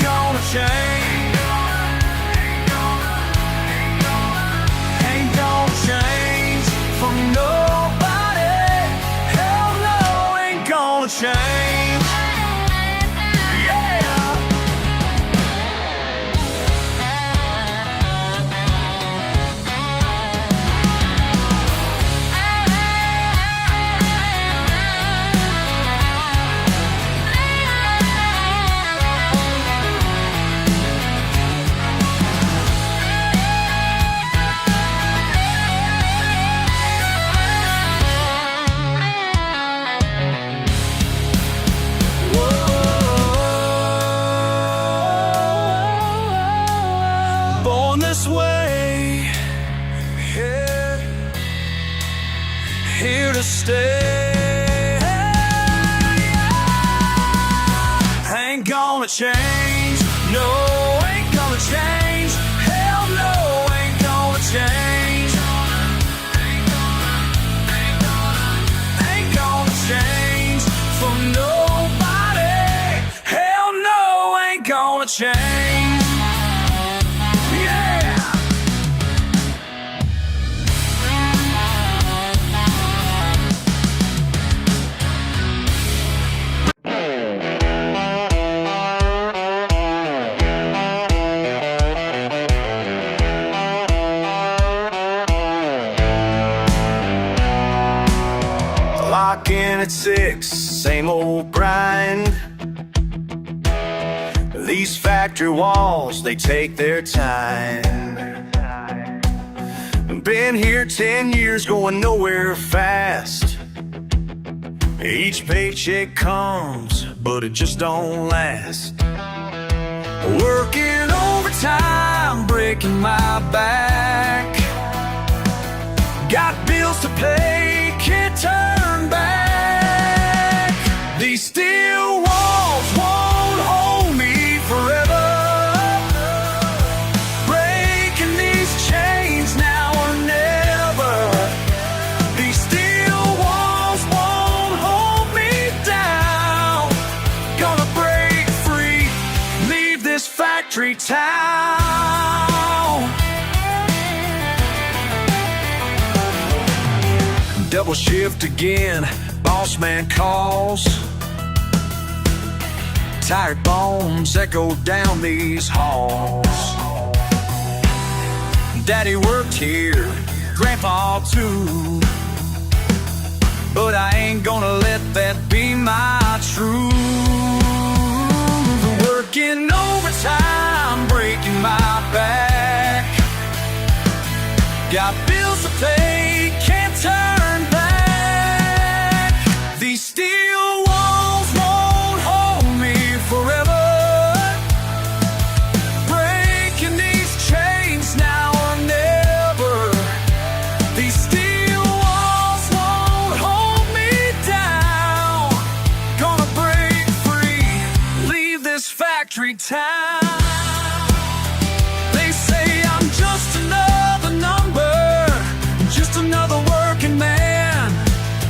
to stay. Ain't gonna change, no, ain't gonna change. Hell no, ain't gonna change. Ain't gonna change for nobody. Hell no, ain't gonna change. Yeah. Lock in at 6, same old grind. These factory walls, they take their time. Been here 10 years, going nowhere fast. Each paycheck comes, but it just don't last. Working overtime, breaking my back. Got bills to pay, can't turn back. These steel walls won't hold me forever. Breaking these chains now or never. These steel walls won't hold me down. Gonna break free, leave this factory town. Double shift again, boss man calls. Tired bones echo down these halls. Daddy worked here, Grandpa too, but I ain't gonna let that be my truth. Working overtime, breaking my back. Got bills to pay, can't turn back. These steel walls won't hold me forever. Breaking these chains now or never. These steel walls won't hold me down. Gonna break free, leave this factory town. They say I'm just another number, just another working man,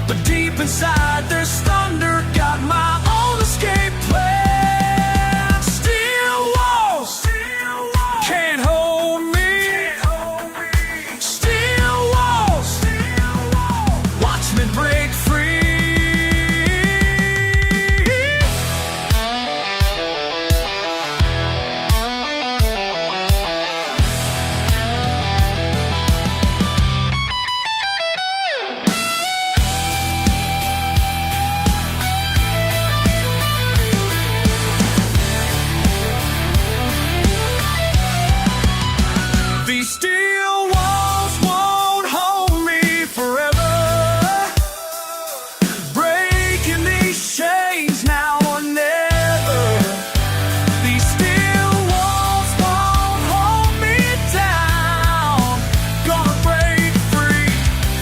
but deep inside there's thunder, got my own escape plan. Steel walls can't hold me. Steel walls watch me break free. These steel walls won't hold me forever. Breaking these chains now or never. These steel walls won't hold me down. Gonna break free,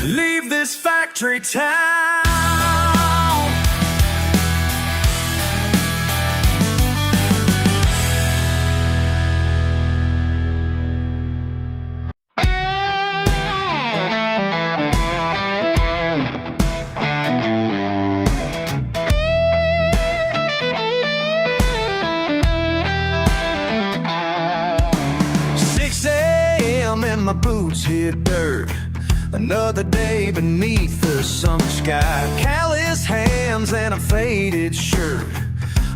leave this factory town. And my boots hit dirt. Another day beneath the summer sky. Callous hands and a faded shirt.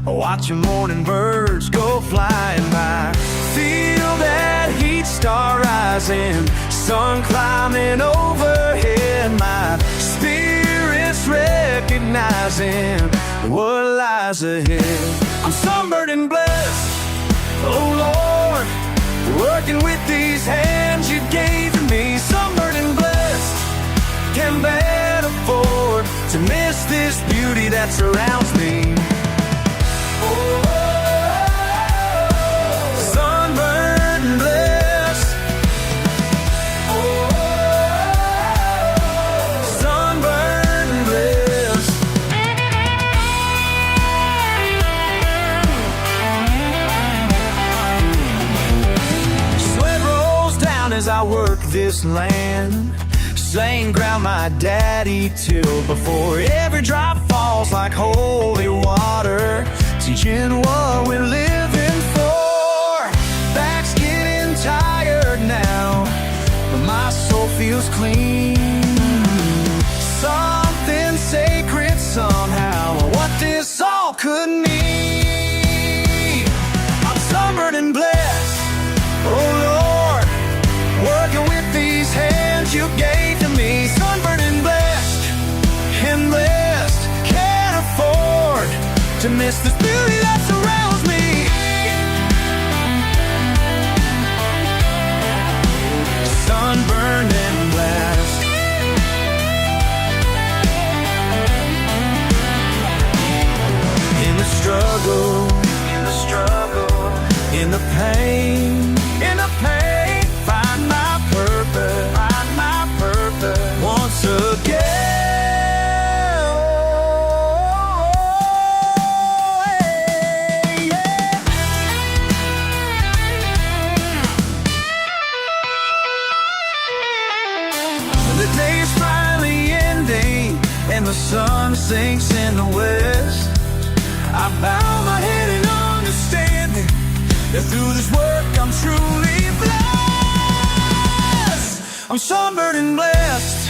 Watching morning birds go flying by. Feel that heat star rising, sun climbing overhead. My spirit's recognizing what lies ahead. I'm sunburned and blessed, oh Lord, working with these hands you gave to me. Sunburned and blessed, can bad afford to miss this beauty that surrounds me. Sunburned and blessed, sunburned as I work this land, slaying ground my daddy tilled before every drop falls like holy water, teaching what we're living for. Back's getting tired now, but my soul feels clean. Something sacred somehow, what this all could mean. I'm sunburned and blessed, oh Lord, working with these hands you gave to me. Sunburned and blessed, can't afford to miss this beauty that surrounds me. Sunburned and blessed, in the struggle, in the pain, find my purpose, once again. Oh, hey, yeah. The day is finally ending and the sun sinks in the west. I bow my head in understanding that through this work I'm truly blessed. I'm sunburned and blessed,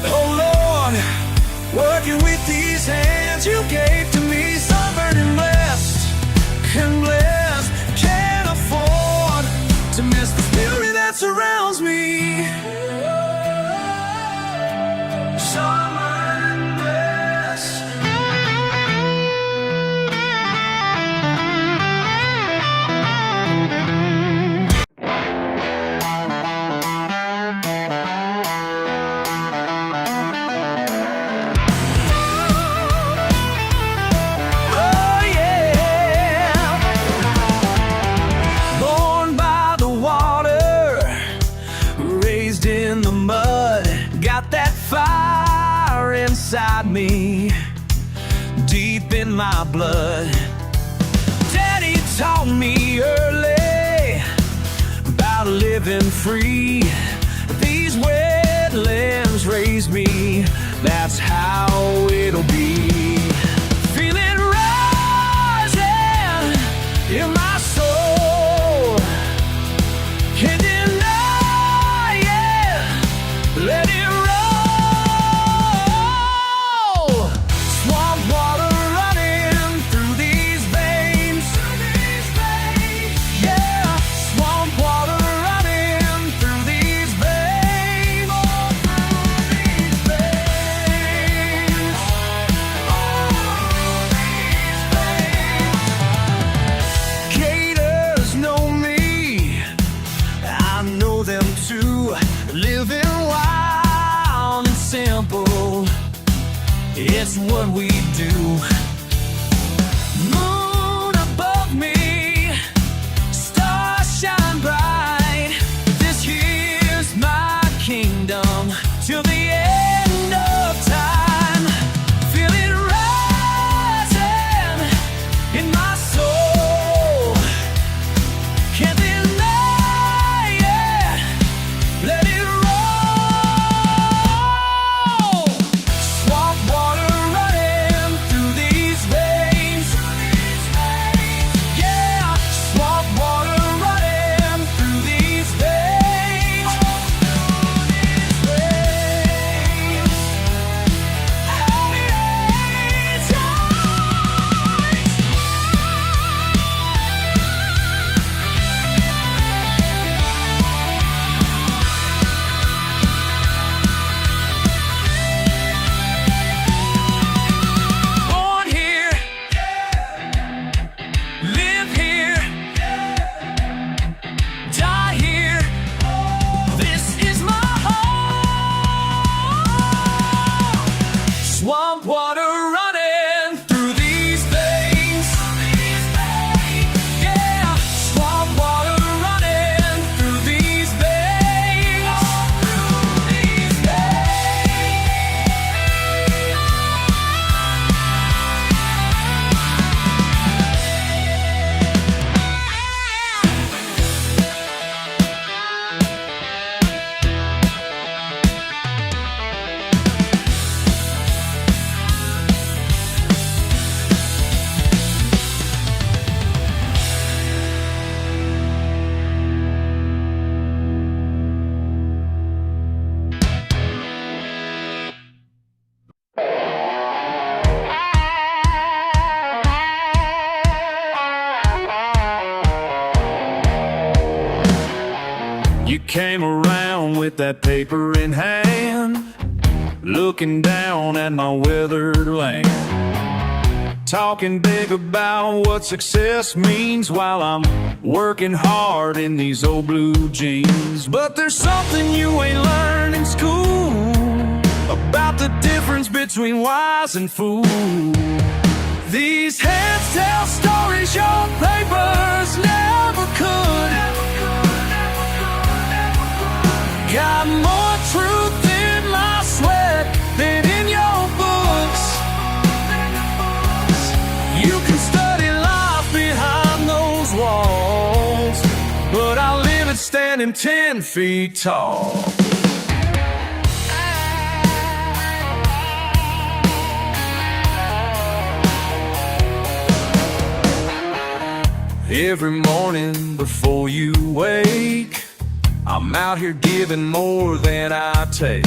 oh Lord, working with these hands you gave to me. Sunburned and blessed, can't afford to miss the beauty that surrounds me. Sunburned and blessed. In the mud, got that fire inside me, deep in my blood. Daddy taught me early about living free. These wetlands raised me, that's how it'll be. Feeling rising in my soul, can't deny. Let it roll. Swamp water running through these veins. Yeah, swamp water running through these veins. Gators know me, I know them too. Living wild and simple, it's what we do. Moon above me, stars shine bright. This here's my kingdom till the end of time. Feel it rising in my soul, can't deny it. Let it roll. Swamp water running You came around with that paper in hand, looking down at my weathered land, talking big about what success means while I'm working hard in these old blue jeans. But there's something you ain't learned in school about the difference between wise and fool. These heads tell stories your papers never could. Got more truth in my sweat than in your books. You can study life behind those walls, but I live it standing 10 feet tall. Every morning before you wake, I'm out here giving more than I take.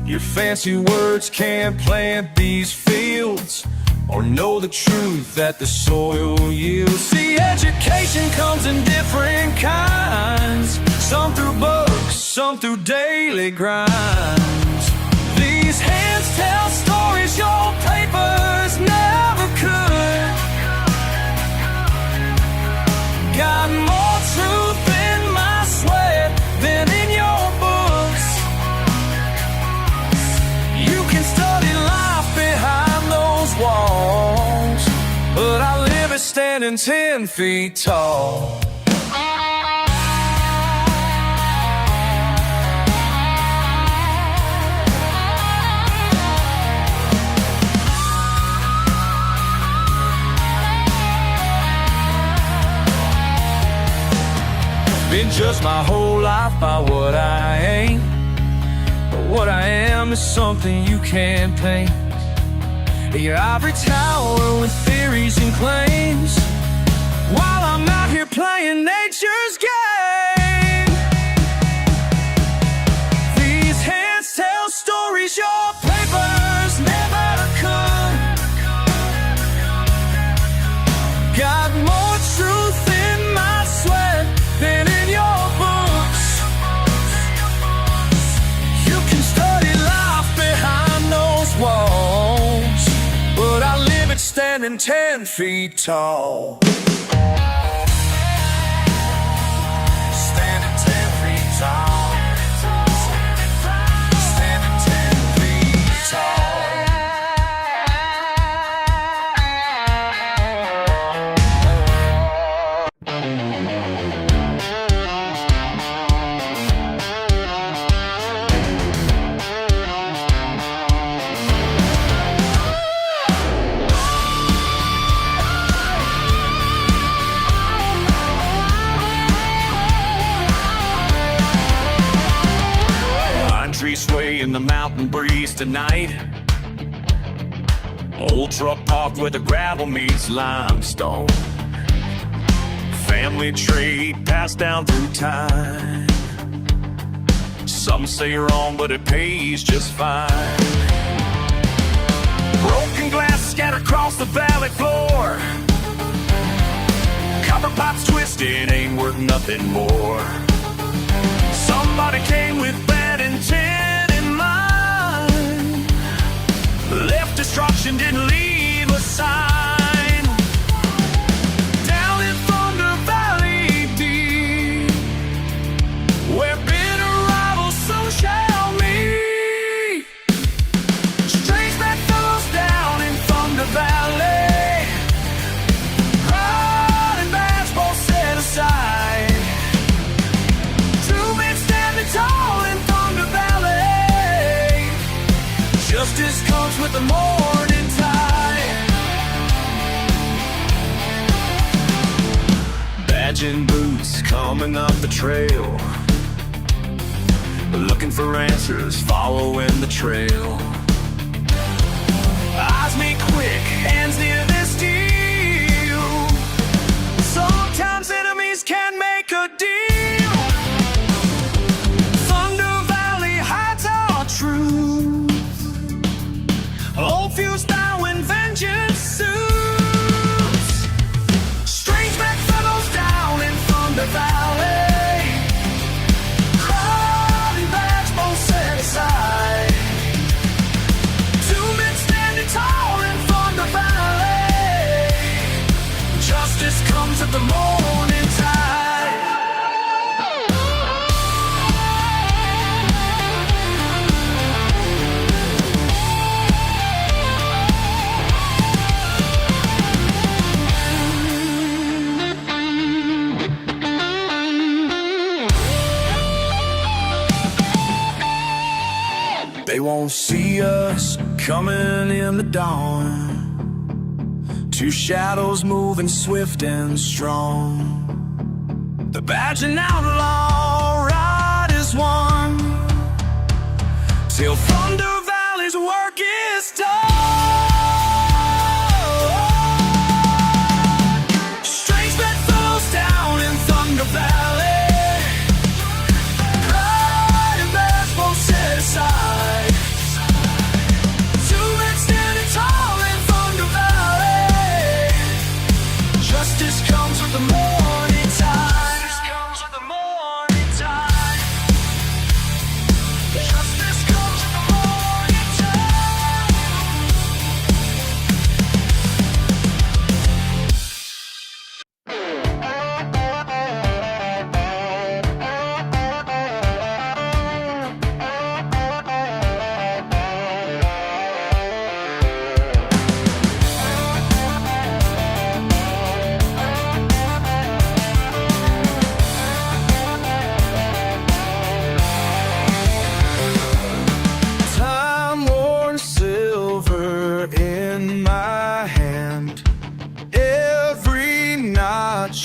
Your fancy words can't plant these fields or know the truth that the soil yields. See, education comes in different kinds, some through books, some through daily grinds. These hands tell stories your papers never could. Got more truth in my sweat than in your books. You can study life behind those walls, but I live it standing 10 feet tall. Been judged my whole life by what I ain't, but what I am is something you can't paint. Your ivory tower with theories and claims, while I'm out here playing nature's game. These hands tell stories your papers never could. Got more truth in my sweat than in your books. You can study life behind those walls, but I live it standing 10 feet tall. Standing 10 feet tall. Standing 10 feet tall. Trees sway in the mountain breeze tonight. Old truck parked where the gravel meets limestone. Family trade passed down through time. Some say wrong, but it pays just fine. Broken glass scattered across the valley floor. Copper pipes twisted, ain't worth nothing more. Somebody came with bad intent in mind, left destruction, didn't leave a sign. Down in Thunder Valley deep, where bitter rivals soon shall meet. Strange bedfellows down in Thunder Valley, pride and badge both set aside. Tall in Thunder Valley, justice comes with the morning tide. Badge and boots coming up the trail, looking for answers, following the trail. Eyes meet quick, hands near their steel. Sometimes enemies can make a deal. Old fuse now when vengeance suits. Strange bedfellows down in Thunder Valley, don't see us coming in the dawn. Two shadows moving swift and strong. The badge and outlaw ride is one till Thunder Valley's work is done. Strange bedfellows down in Thunder Valley, riding bears both set aside. Two men standing tall in Thunder Valley. Justice comes with the morning tide.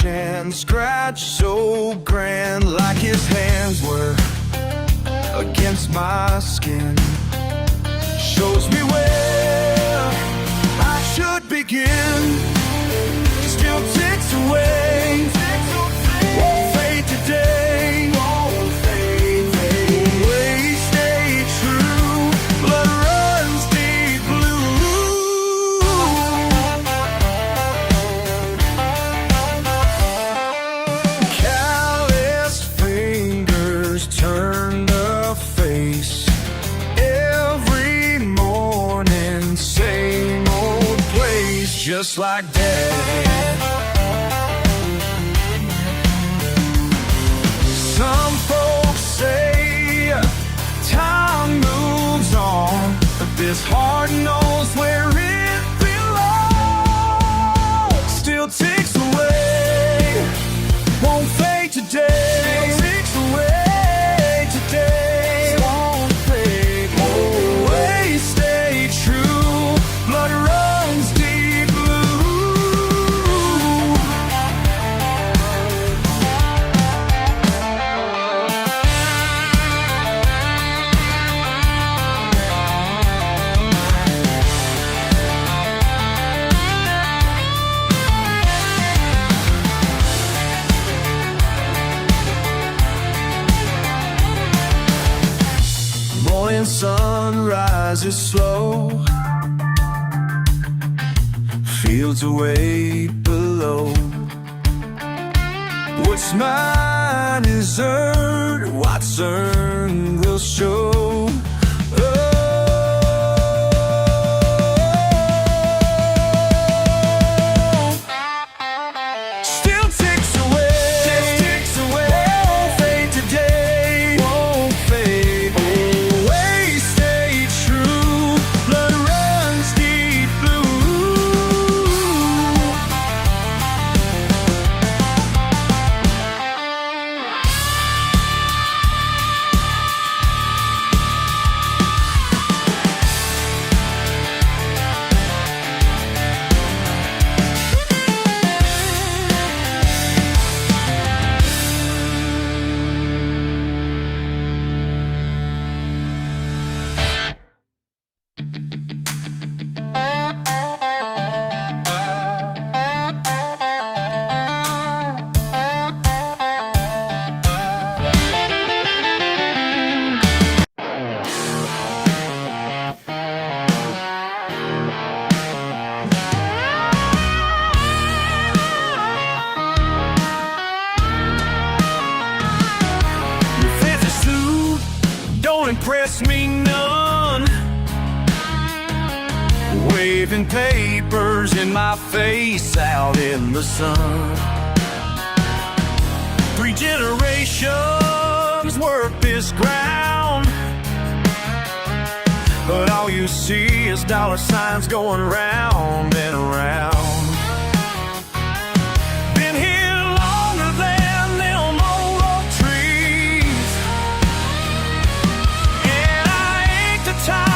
And scratch so grand, like his hands were against my skin, shows me where I should begin. Still ticks away, won't fade today, won't fade, always stay true. Blood runs deep blue. Turn the face every morning, same old place, just like Daddy. Some folks say time moves on, but this heart knows where it belongs. Still ticks away, won't fade today. Still ticks away. Sunrise is slow, fields away below. What's mine is earned, what's earned will show. Impress me none, waving papers in my face out in the sun. 3 generations work this ground, but all you see is dollar signs going round and around. Been here longer than them old oak trees, and I ain't the type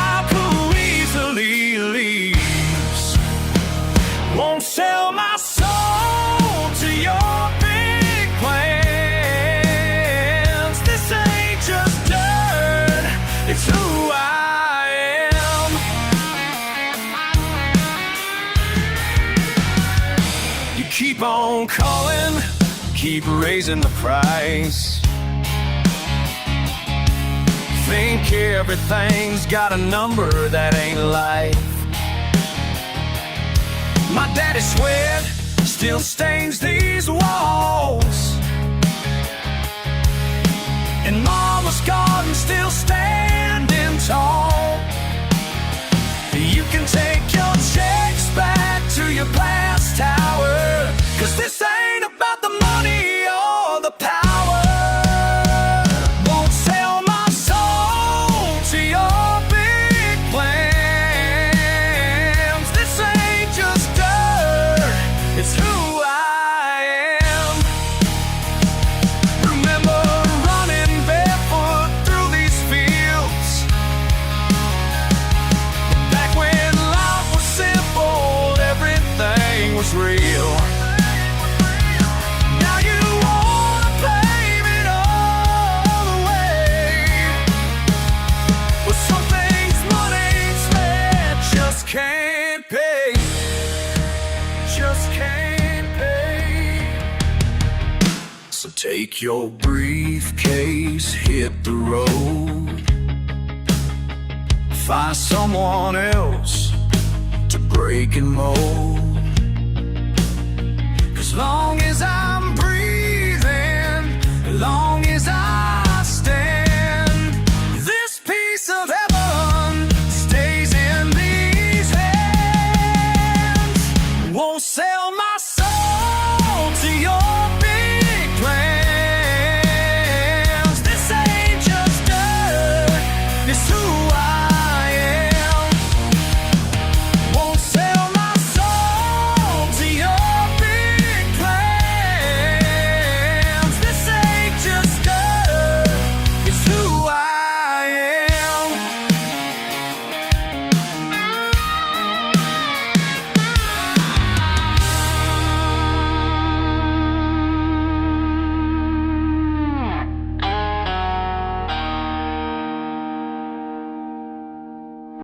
keep raising the price. Think everything's got a number, that ain't life. My daddy's sweat still stains these walls, and mama's garden still standing tall. You can take your checks back to your glass tower, 'cause this ain't about the money or the power. Won't sell my soul to your big plans. This ain't just dirt, it's who I am. Remember running barefoot through these fields, back when life was simple, everything was real. Now you wanna blame it all away, but some things money's met just can't pay, just can't pay. So take your briefcase, hit the road, find someone else to break and mold. As long as I'm